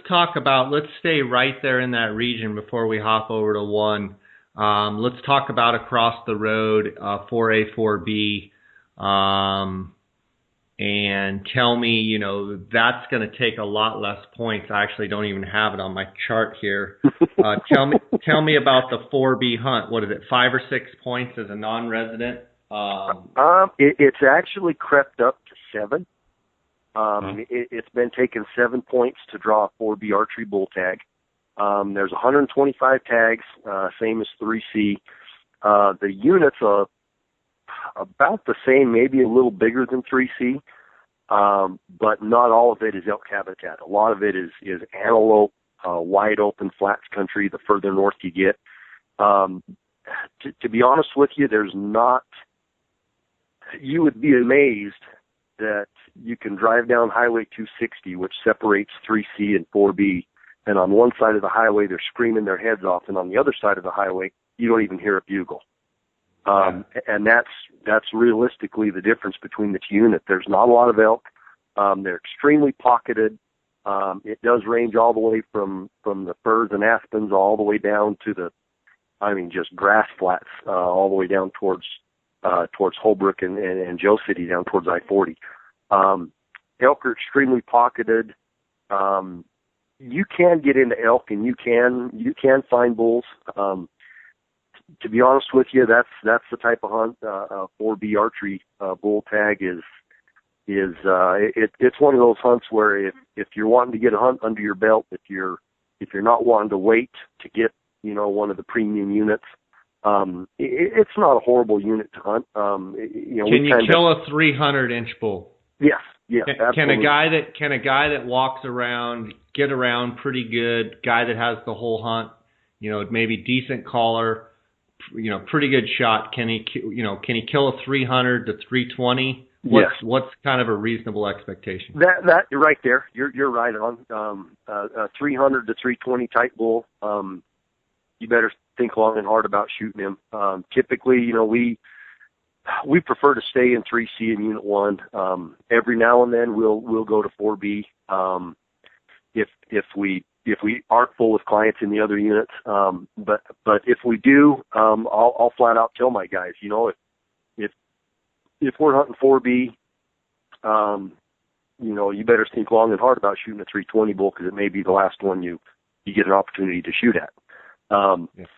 stay right there in that region before we hop over to 1. Let's talk about across the road, 4A, 4B, and tell me, that's going to take a lot less points. I actually don't even have it on my chart here. Tell me about the 4B hunt. What is it, 5 or 6 points as a non-resident? It's actually crept up to 7. It's been taken 7 points to draw a 4B archery bull tag. There's 125 tags, same as 3C. The unit's about the same, maybe a little bigger than 3C, but not all of it is elk habitat. A lot of it is antelope, wide open flats country, the further north you get. To be honest with you, you would be amazed that you can drive down Highway 260, which separates 3C and 4B, and on one side of the highway they're screaming their heads off, and on the other side of the highway you don't even hear a bugle. And that's realistically the difference between the two units. There's not a lot of elk. They're extremely pocketed. It does range all the way from the firs and aspens all the way down to just grass flats, all the way down towards Holbrook and Joe City, down towards I-40. Elk are extremely pocketed. You can get into elk, and you can find bulls. To be honest with you, that's the type of hunt 4B archery bull tag is. It's one of those hunts where if you're wanting to get a hunt under your belt, if you're not wanting to wait to get one of the premium units, it's not a horrible unit to hunt. Can you kill a 300-inch bull? Yes, absolutely. Can a guy that walks around get around pretty good, guy that has the whole hunt, maybe decent caller, pretty good shot? Can he kill a 300 to 320? What's kind of a reasonable expectation? That right there, you're right on. A 300 to 320 type bull. You better think long and hard about shooting him. Typically, we prefer to stay in 3C in Unit 1. Every now and then we'll go to 4B if we aren't full with clients in the other units. But if we do, I'll flat out tell my guys, if we're hunting 4B, you better think long and hard about shooting a 320 bull, because it may be the last one you get an opportunity to shoot at. Yes.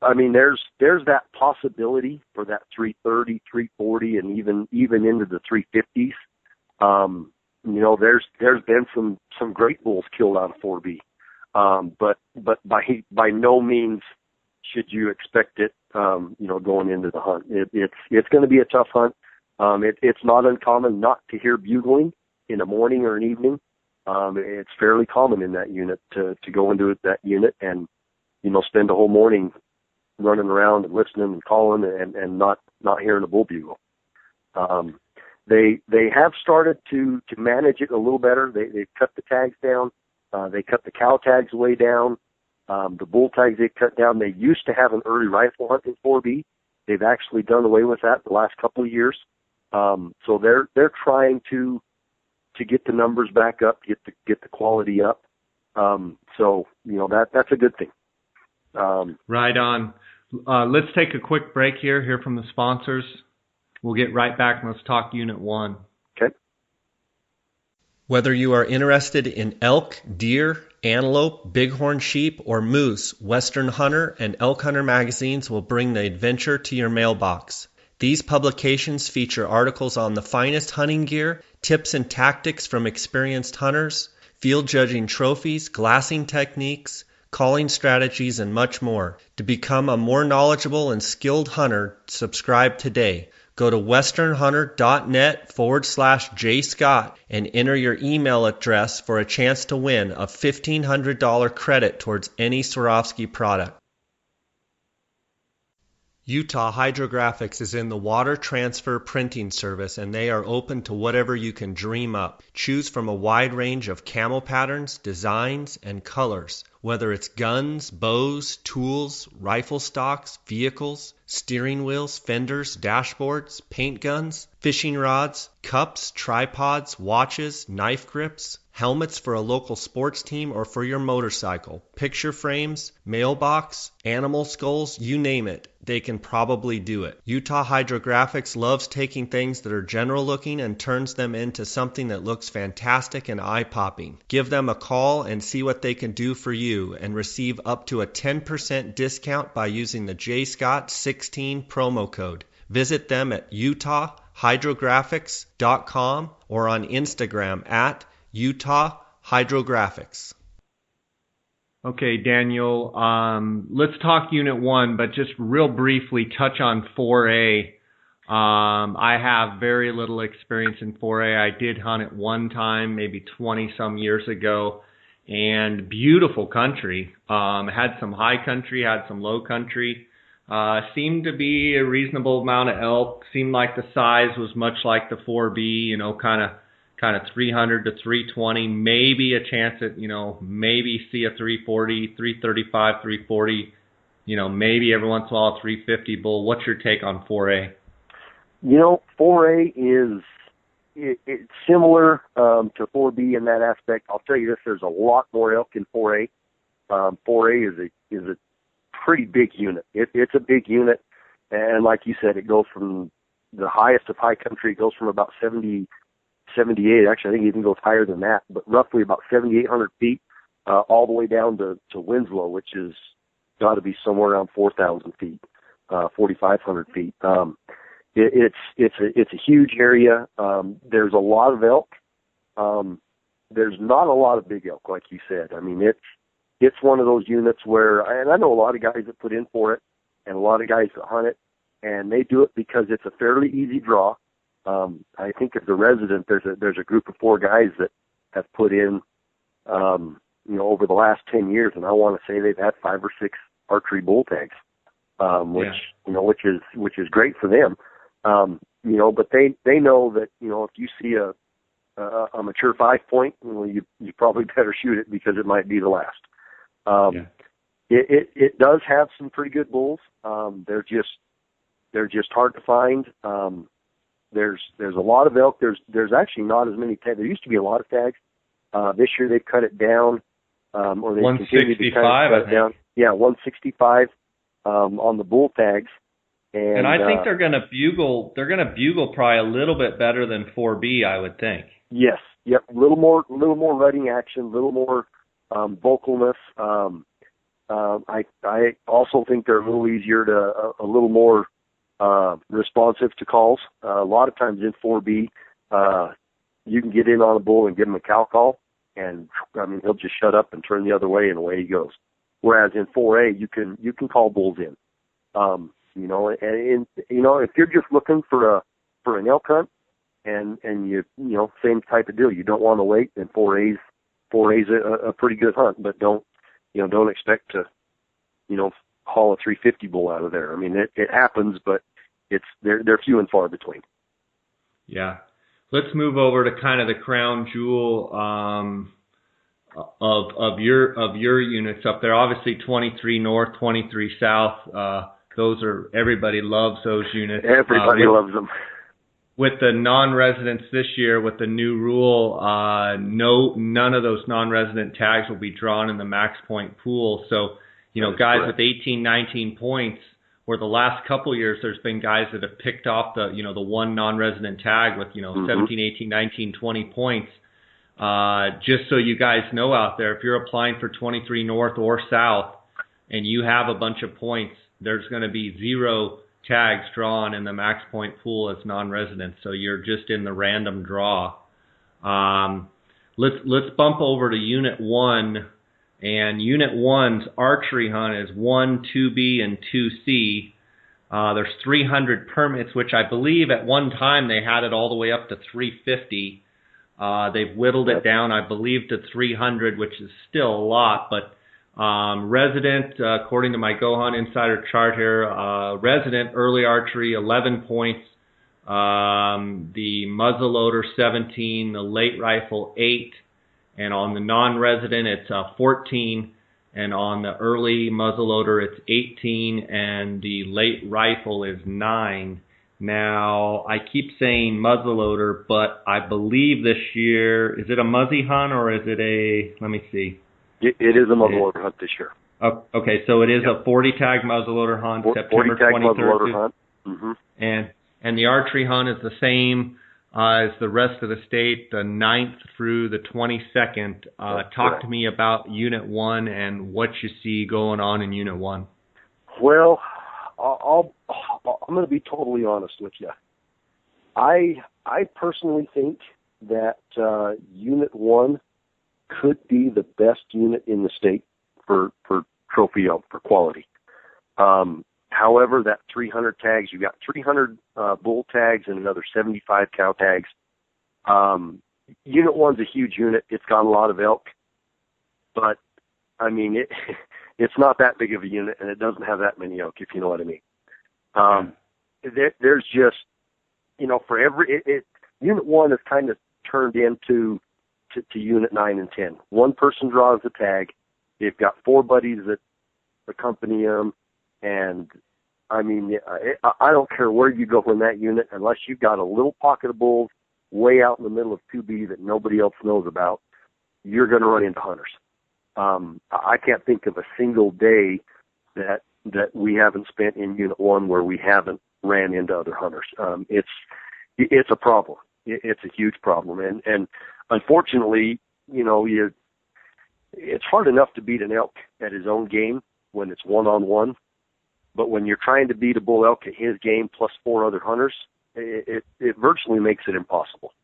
I mean, there's that possibility for that 330, 340, and even into the 350s. There's been some great bulls killed out of 4B. But by no means should you expect it, going into the hunt. It's going to be a tough hunt. It's not uncommon not to hear bugling in the morning or an evening. It's fairly common in that unit to go into that unit and, spend a whole morning running around and listening and calling and not hearing a bull bugle. They have started to manage it a little better. They've cut the tags down. They cut the cow tags way down. The bull tags they cut down. They used to have an early rifle hunt in 4B. They've actually done away with that the last couple of years. So they're trying to get the numbers back up, get the quality up. So that's a good thing. Right on. Let's take a quick break here. Hear from the sponsors. We'll get right back and let's talk Unit 1. Okay. Whether you are interested in elk, deer, antelope, bighorn sheep, or moose, Western Hunter and Elk Hunter magazines will bring the adventure to your mailbox. These publications feature articles on the finest hunting gear, tips and tactics from experienced hunters, field judging trophies, glassing techniques, calling strategies, and much more. To become a more knowledgeable and skilled hunter, subscribe today. Go to westernhunter.net/jscott and enter your email address for a chance to win a $1,500 credit towards any Swarovski product. Utah Hydrographics is in the water transfer printing service, and they are open to whatever you can dream up. Choose from a wide range of camo patterns, designs, and colors. Whether it's guns, bows, tools, rifle stocks, vehicles, steering wheels, fenders, dashboards, paint guns, fishing rods, cups, tripods, watches, knife grips, helmets for a local sports team or for your motorcycle, picture frames, mailbox, animal skulls, you name it, they can probably do it. Utah Hydrographics loves taking things that are general looking and turns them into something that looks fantastic and eye-popping. Give them a call and see what they can do for you and receive up to a 10% discount by using the JScott16 promo code. Visit them at utahhydrographics.com or on Instagram at Utah Hydrographics. Okay, Daniel, let's talk Unit 1, but just real briefly touch on 4A. I have very little experience in 4A. I did hunt it one time, maybe 20-some years ago, and beautiful country. Had some high country, had some low country. Seemed to be a reasonable amount of elk. Seemed like the size was much like the 4B, kind of 300 to 320, maybe a chance at, maybe see a 340, 335, 340, maybe every once in a while a 350 bull. What's your take on 4A? 4A it's similar to 4B in that aspect. I'll tell you this, there's a lot more elk in 4A. 4A is a pretty big unit. It's a big unit, and like you said, it goes from the highest of high country, it goes from about 78, actually I think it even goes higher than that, but roughly about 7,800 feet, all the way down to Winslow, which is got to be somewhere around 4,000 feet, 4,500 feet. It's a huge area. There's a lot of elk. There's not a lot of big elk, like you said. I mean, it's one of those units where, and I know a lot of guys that put in for it, and a lot of guys that hunt it, and they do it because it's a fairly easy draw. I think as a resident, there's a group of 4 guys that have put in, over the last 10 years, and I want to say they've had 5 or 6 archery bull tags, which is great for them. But they know that, if you see a mature 5-point, you probably better shoot it because it might be the last. It does have some pretty good bulls. They're just hard to find. There's a lot of elk. There's actually not as many tags. There used to be a lot of tags. This year they've cut it down, or they continue to cut it down. Yeah, 165 on the bull tags. And I think they're going to bugle. They're going to bugle probably a little bit better than 4B, I would think. Yes. Yep. A little more rutting action, a little more vocalness. I also think they're a little easier to a little more responsive to calls. A lot of times in 4B, you can get in on a bull and give him a cow call, and he'll just shut up and turn the other way, and away he goes. Whereas in 4A, you can call bulls in. If you're just looking for an elk hunt, and you same type of deal, you don't want to wait, then 4A's a pretty good hunt, but don't expect to haul a 350 bull out of there. I mean, it happens, but they're few and far between. Yeah. let's move over to kind of the crown jewel of your units up there. Obviously, 23 North, 23 South. Those are, everybody loves those units. Everybody loves them. With the non-residents this year, with the new rule, none of those non-resident tags will be drawn in the max point pool. So, guys correct. with 18, 19 points, where the last couple of years there's been guys that have picked off the one non-resident tag with, 17, 18, 19, 20 points. Just so you guys know out there, if you're applying for 23 North or South and you have a bunch of points, there's going to be 0 tags drawn in the max point pool as non-residents. So you're just in the random draw. Let's bump over to Unit 1. And Unit 1's archery hunt is 1, 2B, and 2C. There's 300 permits, which I believe at one time they had it all the way up to 350. They've whittled it down, I believe, to 300, which is still a lot. But resident, according to my Go Hunt Insider chart here, resident early archery 11 points, the muzzleloader 17, the late rifle 8, and on the non-resident it's 14, and on the early muzzleloader it's 18, and the late rifle is 9. Now, I keep saying muzzleloader, but I believe this year, is it a muzzy hunt or is it a, let me see. It is a muzzleloader hunt this year. Oh, okay, so it is a 40 tag muzzleloader hunt, September 23rd. Muzzleloader hunt. Mm-hmm. And the archery hunt is the same as the rest of the state, the 9th through the 22nd. Talk to me about Unit 1 and what you see going on in Unit 1. Well, I'm going to be totally honest with you. I personally think that Unit 1 could be the best unit in the state for trophy elk, for quality. However, that 300 tags, you've got 300 bull tags and another 75 cow tags. Unit 1's a huge unit. It's got a lot of elk. But, I mean, it's not that big of a unit, and it doesn't have that many elk, if you know what I mean. There's just, for Unit 1 has kind of turned into to Unit 9 and 10. One person draws the tag. They've got 4 buddies that accompany them. And, I mean, I don't care where you go in that unit, unless you've got a little pocket of bulls way out in the middle of 2B that nobody else knows about, you're going to run into hunters. I can't think of a single day that we haven't spent in Unit 1 where we haven't ran into other hunters. It's a problem. It's a huge problem. And unfortunately, it's hard enough to beat an elk at his own game when it's one-on-one. But when you're trying to beat a bull elk at his game plus 4 other hunters, it virtually makes it impossible.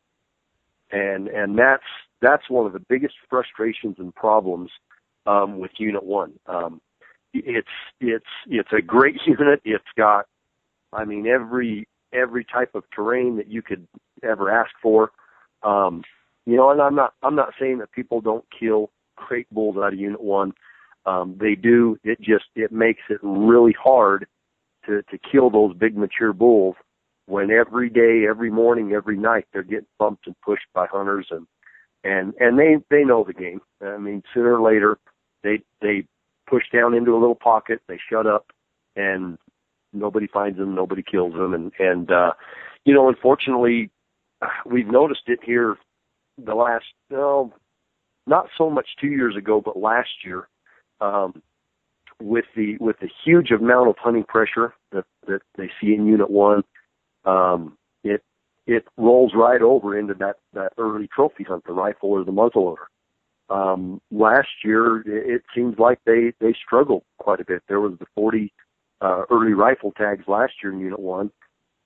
And that's one of the biggest frustrations and problems with Unit 1. It's a great unit. It's got, I mean, every type of terrain that you could ever ask for. And I'm not saying that people don't kill great bulls out of Unit 1. They do. It makes it really hard to kill those big mature bulls when every day, every morning, every night they're getting bumped and pushed by hunters, and they know the game. I mean, sooner or later they push down into a little pocket, they shut up, and nobody finds them, nobody kills them, and unfortunately, we've noticed it here the last not so much 2 years ago, but last year. With the huge amount of hunting pressure that they see in Unit 1, it rolls right over into that early trophy hunt, the rifle or the muzzleloader. Last year, it seems like they struggled quite a bit. There was the 40 early rifle tags last year in Unit 1,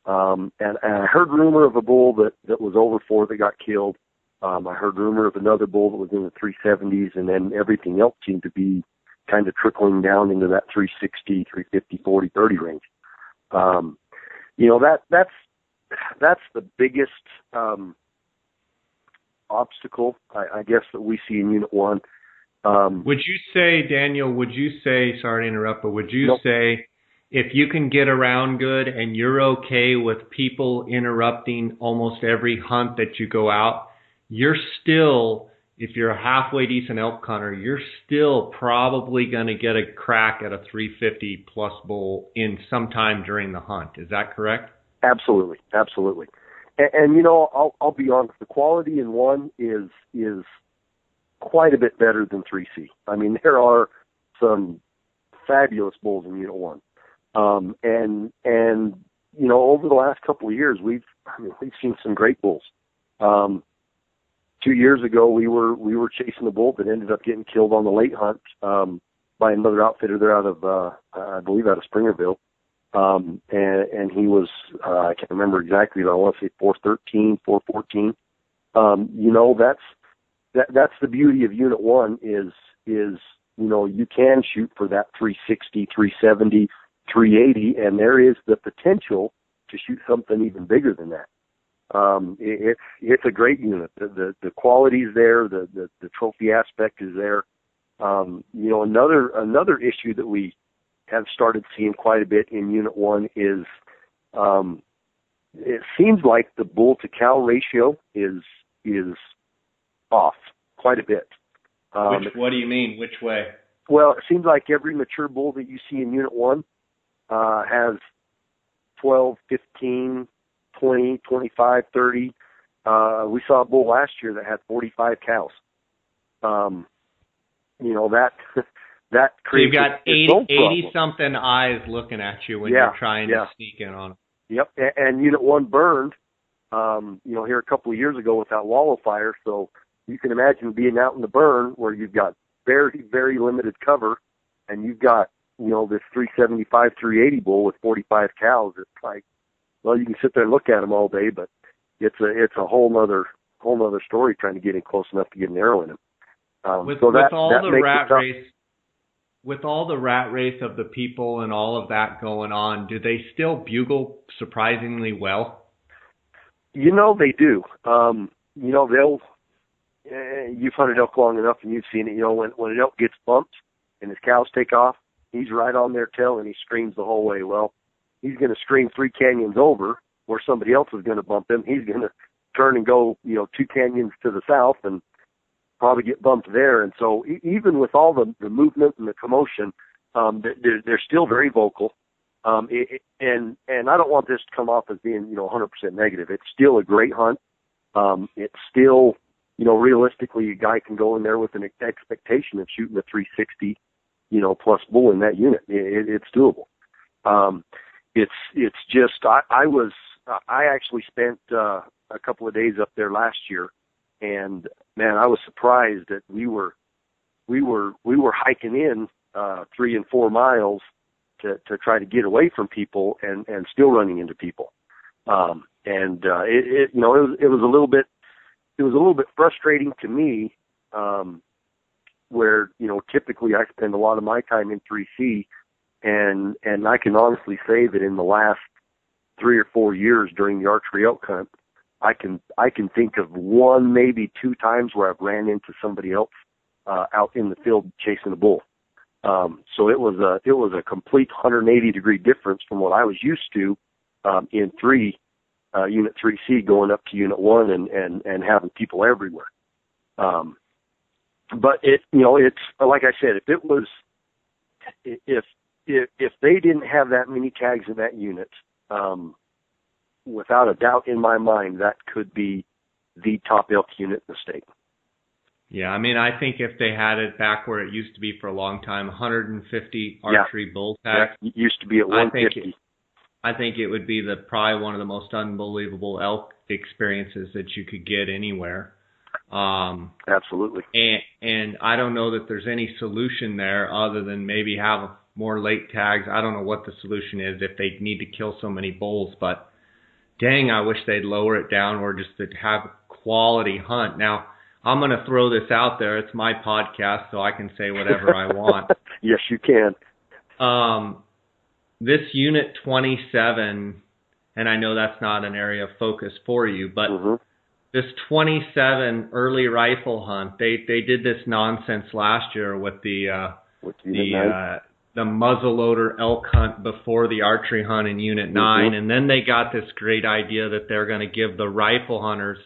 and I heard rumor of a bull that was over 4 that got killed. I heard rumor of another bull that was in the 370s, and then everything else seemed to be kind of trickling down into that 360, 350, 40, 30 range. That's the biggest obstacle, I guess, that we see in Unit 1. Would you say, Daniel, sorry to interrupt, but would you say if you can get around good and you're okay with people interrupting almost every hunt that you go out, you're still, if you're a halfway decent elk hunter, you're still probably going to get a crack at a 350 plus bull in sometime during the hunt. Is that correct? Absolutely, absolutely. And you know, I'll be honest. The quality in one is quite a bit better than 3C. I mean, there are some fabulous bulls in Unit 1. And you know, over the last couple of years, we've seen some great bulls. 2 years ago, we were chasing a bull that ended up getting killed on the late hunt by another outfitter there out of I believe out of Springerville. And he was I can't remember exactly, but I want to say 413, 414. You know, that's the beauty of Unit 1 is you know, you can shoot for that 360, 370, 380, and there is the potential to shoot something even bigger than that. It's a great unit. The quality is there. The trophy aspect is there. You know, another issue that we have started seeing quite a bit in Unit 1 is it seems like the bull to cow ratio is off quite a bit. What do you mean? Which way? Well, it seems like every mature bull that you see in Unit 1 has 12, 15, 20, 25, 30. We saw a bull last year that had 45 cows. You know, that creates. So you've got 80 something eyes looking at you when you're trying to sneak in on them. Yep, and Unit 1 burned, you know, here a couple of years ago with that wallow fire. So you can imagine being out in the burn where you've got very, very limited cover, and you've got, you know, this 375, 380 bull with 45 cows. It's like, well, you can sit there and look at them all day, but it's a whole nother story trying to get in close enough to get an arrow in him. With all the rat race of the people and all of that going on, do they still bugle surprisingly well? You know, they do. You know, you've hunted elk long enough and you've seen it. You know, when an elk gets bumped and his cows take off, he's right on their tail and he screams the whole way. Well, he's going to scream 3 canyons over where somebody else is going to bump him. He's going to turn and go, you know, 2 canyons to the south and probably get bumped there. And so even with all the movement and the commotion, they're still very vocal. And I don't want this to come off as being, you know, 100% negative. It's still a great hunt. It's still, you know, realistically, a guy can go in there with an expectation of shooting a 360, you know, plus bull in that unit. It's doable. It's just, I actually spent a couple of days up there last year, and man, I was surprised that we were hiking in 3 and 4 miles to try to get away from people and still running into people. It you know, it was a little bit frustrating to me, where, you know, typically I spend a lot of my time in 3C, and I can honestly say that in the last 3 or 4 years during the archery elk hunt, I can think of 1, maybe 2 times where I've ran into somebody else out in the field chasing a bull. So it was a complete 180-degree difference from what I was used to in Unit 3C going up to Unit 1 and having people everywhere. But it's like I said, if they didn't have that many tags in that unit, without a doubt in my mind, that could be the top elk unit in the state. Yeah, I mean, I think if they had it back where it used to be for a long time, 150 archery bull tags. Yeah, it used to be at 150. I think it would be probably one of the most unbelievable elk experiences that you could get anywhere. Absolutely. And I don't know that there's any solution there other than maybe have more late tags. I don't know what the solution is if they need to kill so many bulls, but dang, I wish they'd lower it down or just to have a quality hunt. Now, I'm going to throw this out there. It's my podcast, so I can say whatever I want. Yes, you can. This Unit 27, and I know that's not an area of focus for you, but this 27 early rifle hunt, they did this nonsense last year with the the muzzleloader elk hunt before the archery hunt in Unit 9, and then they got this great idea that they're going to give the rifle hunters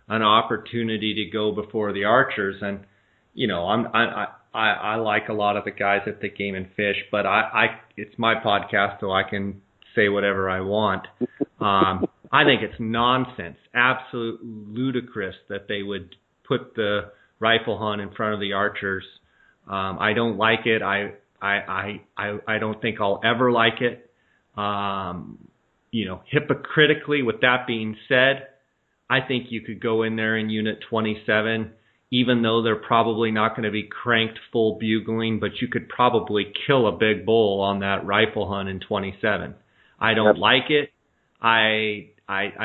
an opportunity to go before the archers. And you know, I like a lot of the guys at the Game and Fish, but it's my podcast, so I can say whatever I want. I think it's nonsense, absolute ludicrous that they would put the rifle hunt in front of the archers. I don't like it. I don't think I'll ever like it. You know, hypocritically, with that being said, I think you could go in there in Unit 27, even though they're probably not going to be cranked full bugling, but you could probably kill a big bull on that rifle hunt in 27. I don't like it. I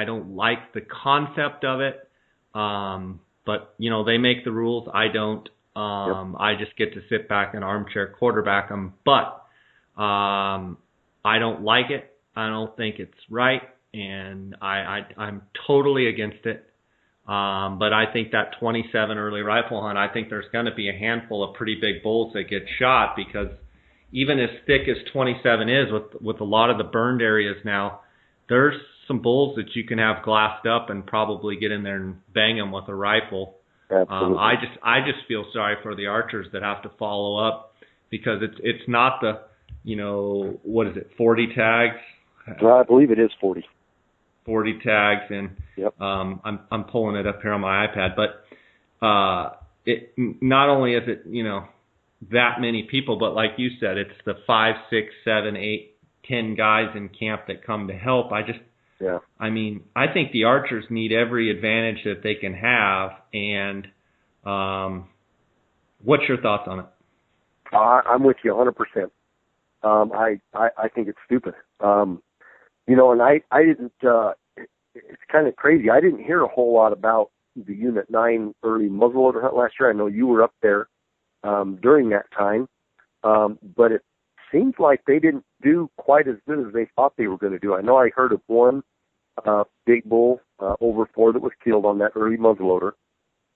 don't like the concept of it. But you know, they make the rules. I don't. I just get to sit back and armchair quarterback them. But I don't like it. I don't think it's right, and I'm totally against it. But I think that 27 early rifle hunt, I think there's going to be a handful of pretty big bulls that get shot, because even as thick as 27 is, with a lot of the burned areas now, there's some bulls that you can have glassed up and probably get in there and bang them with a rifle. Absolutely. I just feel sorry for the archers that have to follow up, because it's not the, you know, what is it, 40 tags? I believe it is 40. 40 tags, and I'm pulling it up here on my iPad, but it not only is it, you know, that many people, but like you said, it's the 5, 6, 7, 8, 10 guys in camp that come to help. I mean, I think the archers need every advantage that they can have, and what's your thoughts on it? I'm with you 100%. I think it's stupid. You know, and I didn't, it's kind of crazy. I didn't hear a whole lot about the Unit 9 early muzzleloader hunt last year. I know you were up there during that time, but it seems like they didn't do quite as good as they thought they were going to do. I know I heard of one big bull over 4 that was killed on that early muzzleloader.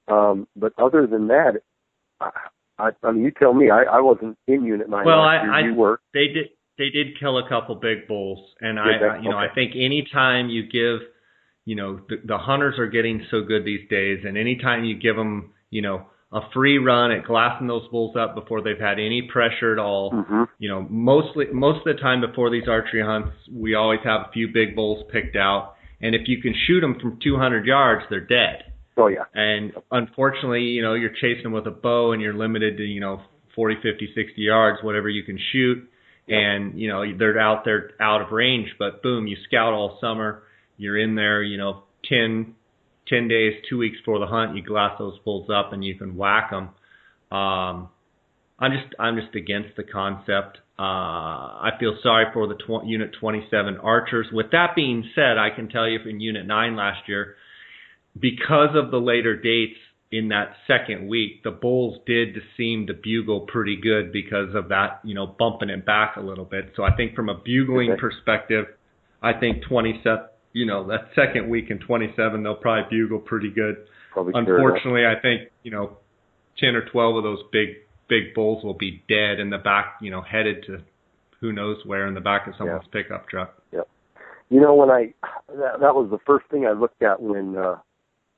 But other than that, I mean, you tell me. I wasn't in Unit 9 last year. You were. They did kill a couple big bulls, and I think anytime you give, you know, the hunters are getting so good these days, and anytime you give them, you know, a free run at glassing those bulls up before they've had any pressure at all, you know, most of the time before these archery hunts, we always have a few big bulls picked out, and if you can shoot them from 200 yards, they're dead. Oh yeah. And unfortunately, you know, you're chasing them with a bow, and you're limited to, you know, 40, 50, 60 yards, whatever you can shoot. And, you know, they're out there out of range, but boom, you scout all summer. You're in there, you know, 10 days, 2 weeks before the hunt, you glass those bulls up and you can whack them. I'm just against the concept. I feel sorry for the Unit 27 archers. With that being said, I can tell you in Unit 9 last year, because of the later dates, in that second week, the bulls did seem to bugle pretty good because of that, you know, bumping it back a little bit. So I think from a bugling perspective, I think 27, you know, that second week in 27, they'll probably bugle pretty good. Unfortunately, I think, you know, 10 or 12 of those big bulls will be dead in the back, you know, headed to who knows where in the back of someone's pickup truck. Yep. You know, when that was the first thing I looked at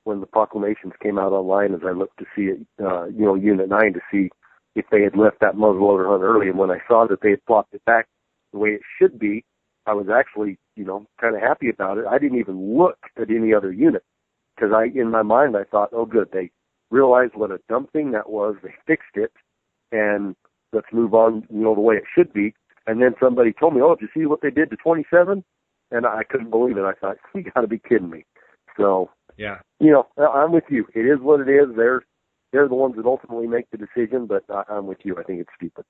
when the proclamations came out online, as I looked to see it, you know, Unit 9, to see if they had left that muzzleloader hunt early. And when I saw that they had plopped it back the way it should be, I was actually, you know, kind of happy about it. I didn't even look at any other unit, because in my mind, I thought, oh, good, they realized what a dumb thing that was. They fixed it, and let's move on, you know, the way it should be. And then somebody told me, oh, did you see what they did to 27? And I couldn't believe it. I thought, you got to be kidding me. So, yeah, you know, I'm with you. It is what it is. They're the ones that ultimately make the decision, but I'm with you. I think it's stupid.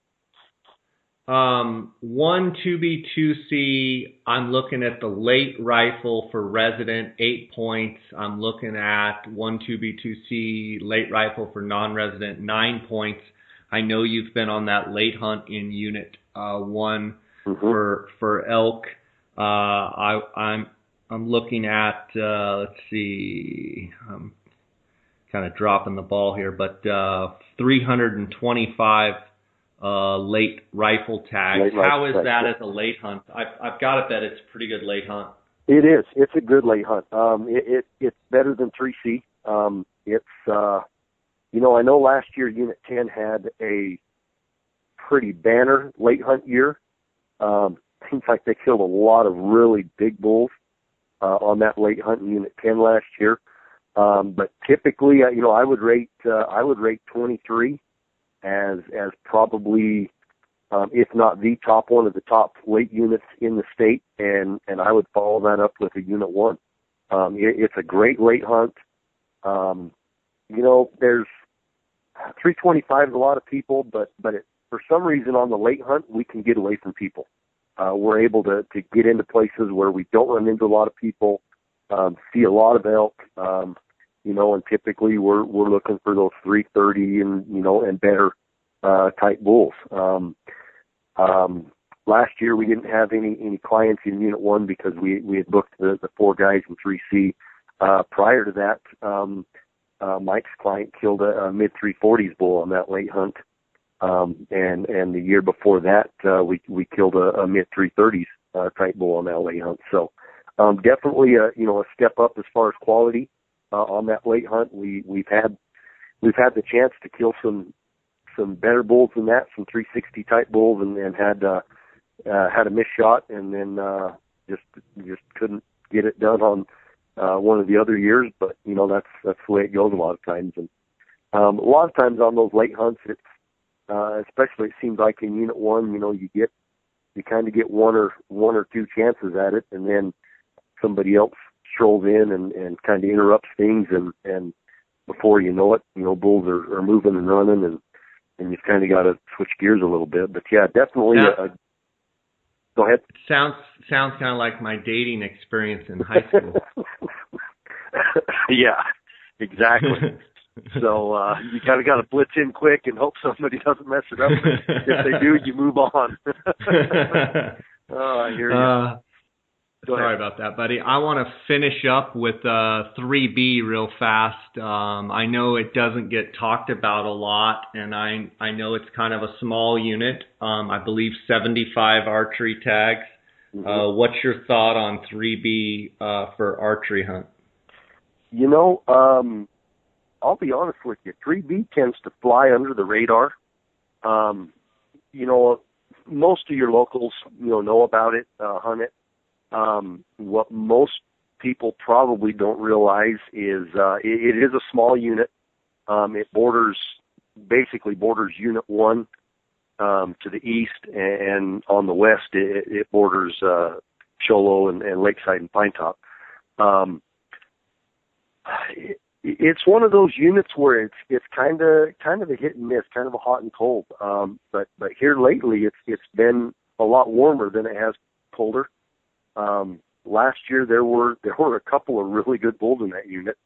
1 2B2C, I'm looking at the late rifle for resident, 8 points. I'm looking at 1 2B2C late rifle for non-resident, 9 points. I know you've been on that late hunt in Unit 1 for elk. I'm looking at, let's see, I'm kind of dropping the ball here, but 325 late rifle tags. How is that as a late hunt? I've got it that it's a pretty good late hunt. It is. It's a good late hunt. It's better than 3C. I know last year Unit 10 had a pretty banner late hunt year. Seems like they killed a lot of really big bulls on that late hunt in Unit 10 last year. But typically, I would rate 23 as probably, if not the top one of the top late units in the state, and I would follow that up with a Unit 1. It's a great late hunt. There's 325 is a lot of people, but for some reason on the late hunt, we can get away from people. We're able to get into places where we don't run into a lot of people, see a lot of elk, and typically we're looking for those 330 and better type bulls. Last year we didn't have any clients in Unit 1 because we had booked the 4 guys in 3C. Prior to that, Mike's client killed a mid-340s bull on that late hunt. And the year before that, we killed a mid-330s type bull on that late hunt. So definitely a step up as far as quality on that late hunt. We've had the chance to kill some better bulls than that, some 360 type bulls, and had a miss shot, and then just couldn't get it done on one of the other years. But that's the way it goes a lot of times. And a lot of times on those late hunts, it's especially it seems like in Unit 1, you kind of get one or two chances at it, and then somebody else strolls in and kind of interrupts things, and before you know it, bulls are moving and running, and you've kind of got to switch gears a little bit. But yeah, definitely. Go ahead. Sounds kind of like my dating experience in high school. Yeah, exactly. So you kind of got to blitz in quick and hope somebody doesn't mess it up. If they do, you move on. I hear you. Sorry about that, buddy. I want to finish up with 3B real fast. I know it doesn't get talked about a lot, and I know it's kind of a small unit. I believe 75 archery tags. Mm-hmm. What's your thought on 3B for archery hunt? I'll be honest with you. 3B tends to fly under the radar. Most of your locals, know about it, hunt it. What most people probably don't realize is it is a small unit. It basically borders Unit 1 to the east, and on the west it borders Cholo and Lakeside and Pinetop. It's one of those units where it's kind of a hit and miss, kind of a hot and cold. But here lately it's been a lot warmer than it has colder. Last year there were a couple of really good bulls in that unit.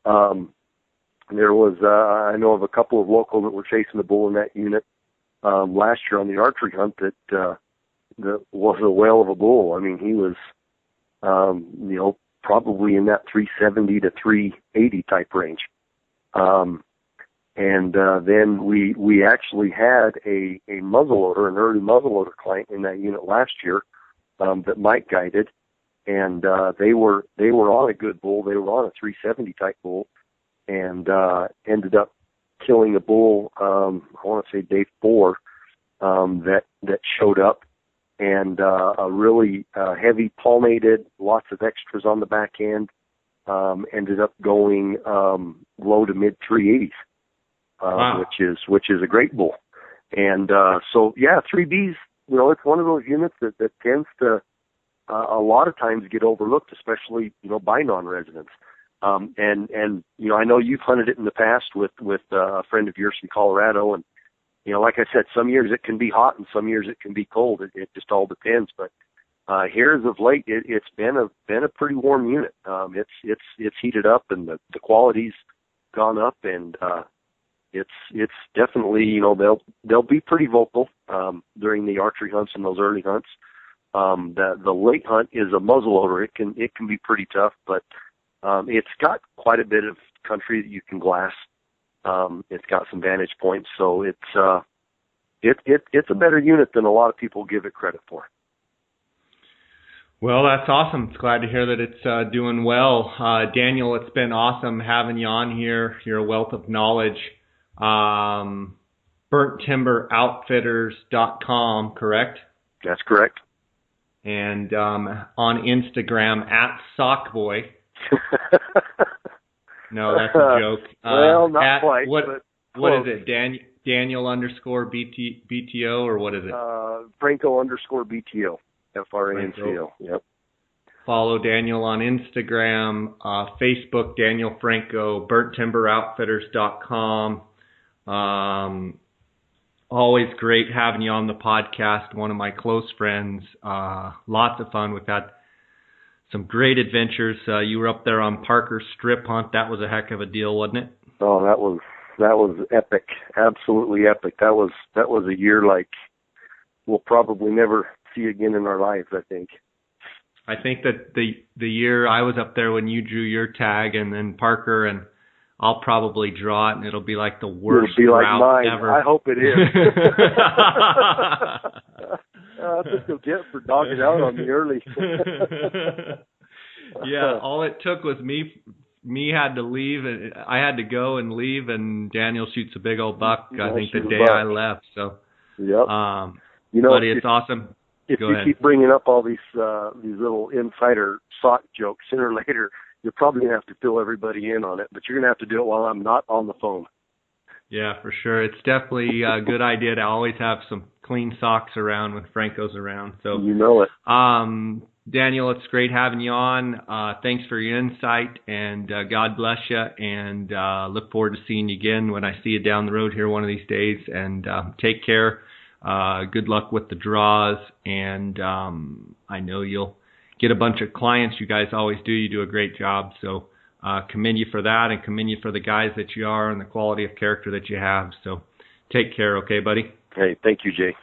There was I know of a couple of locals that were chasing the bull in that unit last year on the archery hunt that was a whale of a bull. I mean, he was probably in that 370 to 380 type range. And then we actually had a muzzleloader, an early muzzleloader client in that unit last year that Mike guided, and they were on a good bull. They were on a 370 type bull, and ended up killing a bull. I want to say day 4 that showed up, and a really heavy palmated, lots of extras on the back end. Ended up going low to mid 380s, wow. which is a great bull. And so yeah, 3Bs. It's one of those units that tends to a lot of times get overlooked, especially by non-residents. And I know you've hunted it in the past with a friend of yours from Colorado, and like I said, some years it can be hot and some years it can be cold. It just all depends. But here as of late, it's been a pretty warm unit. It's heated up, and the quality's gone up, and it's definitely they'll be pretty vocal during the archery hunts and those early hunts. The late hunt is a muzzleloader. It can be pretty tough, but it's got quite a bit of country that you can glass. It's got some vantage points, so it's a better unit than a lot of people give it credit for. Well, that's awesome. It's glad to hear that it's doing well. Daniel, it's been awesome having you on here. You're a wealth of knowledge. BurntTimberOutfitters.com, correct? That's correct. And on Instagram @Sockboy. No, that's a joke. Well, not quite. What is it? Daniel _ BTO, or what is it? Franco _ BTO. FRANCO. Yep. Follow Daniel on Instagram, Facebook, Daniel Franco, BurntTimberOutfitters.com. Always great having you on the podcast. One of my close friends. Lots of fun. We've had some great adventures. You were up there on Parker's strip hunt. That was a heck of a deal, wasn't it? Oh, that was epic. Absolutely epic. That was a year like we'll probably never see again in our lives, I think. I think that the year I was up there when you drew your tag, and then Parker, and I'll probably draw it, and it'll be like the worst route ever. I hope it is. That's just a get for dogging out on me early. Yeah, all it took was me had to leave, and I had to go and leave, and Daniel shoots a big old buck. I think the day I left. So, yep. Buddy, it's awesome. If you keep bringing up all these little insider sock jokes, sooner or later you're probably gonna have to fill everybody in on it. But you're gonna have to do it while I'm not on the phone. Yeah, for sure. It's definitely a good idea to always have some clean socks around when Franco's around. So you know it. Daniel, it's great having you on. Thanks for your insight, and God bless you. And look forward to seeing you again when I see you down the road here one of these days. And take care. Good luck with the draws, and I know you'll get a bunch of clients. You guys always do. You do a great job. So commend you for that, and commend you for the guys that you are and the quality of character that you have. So take care, okay, buddy? Hey, thank you, Jay.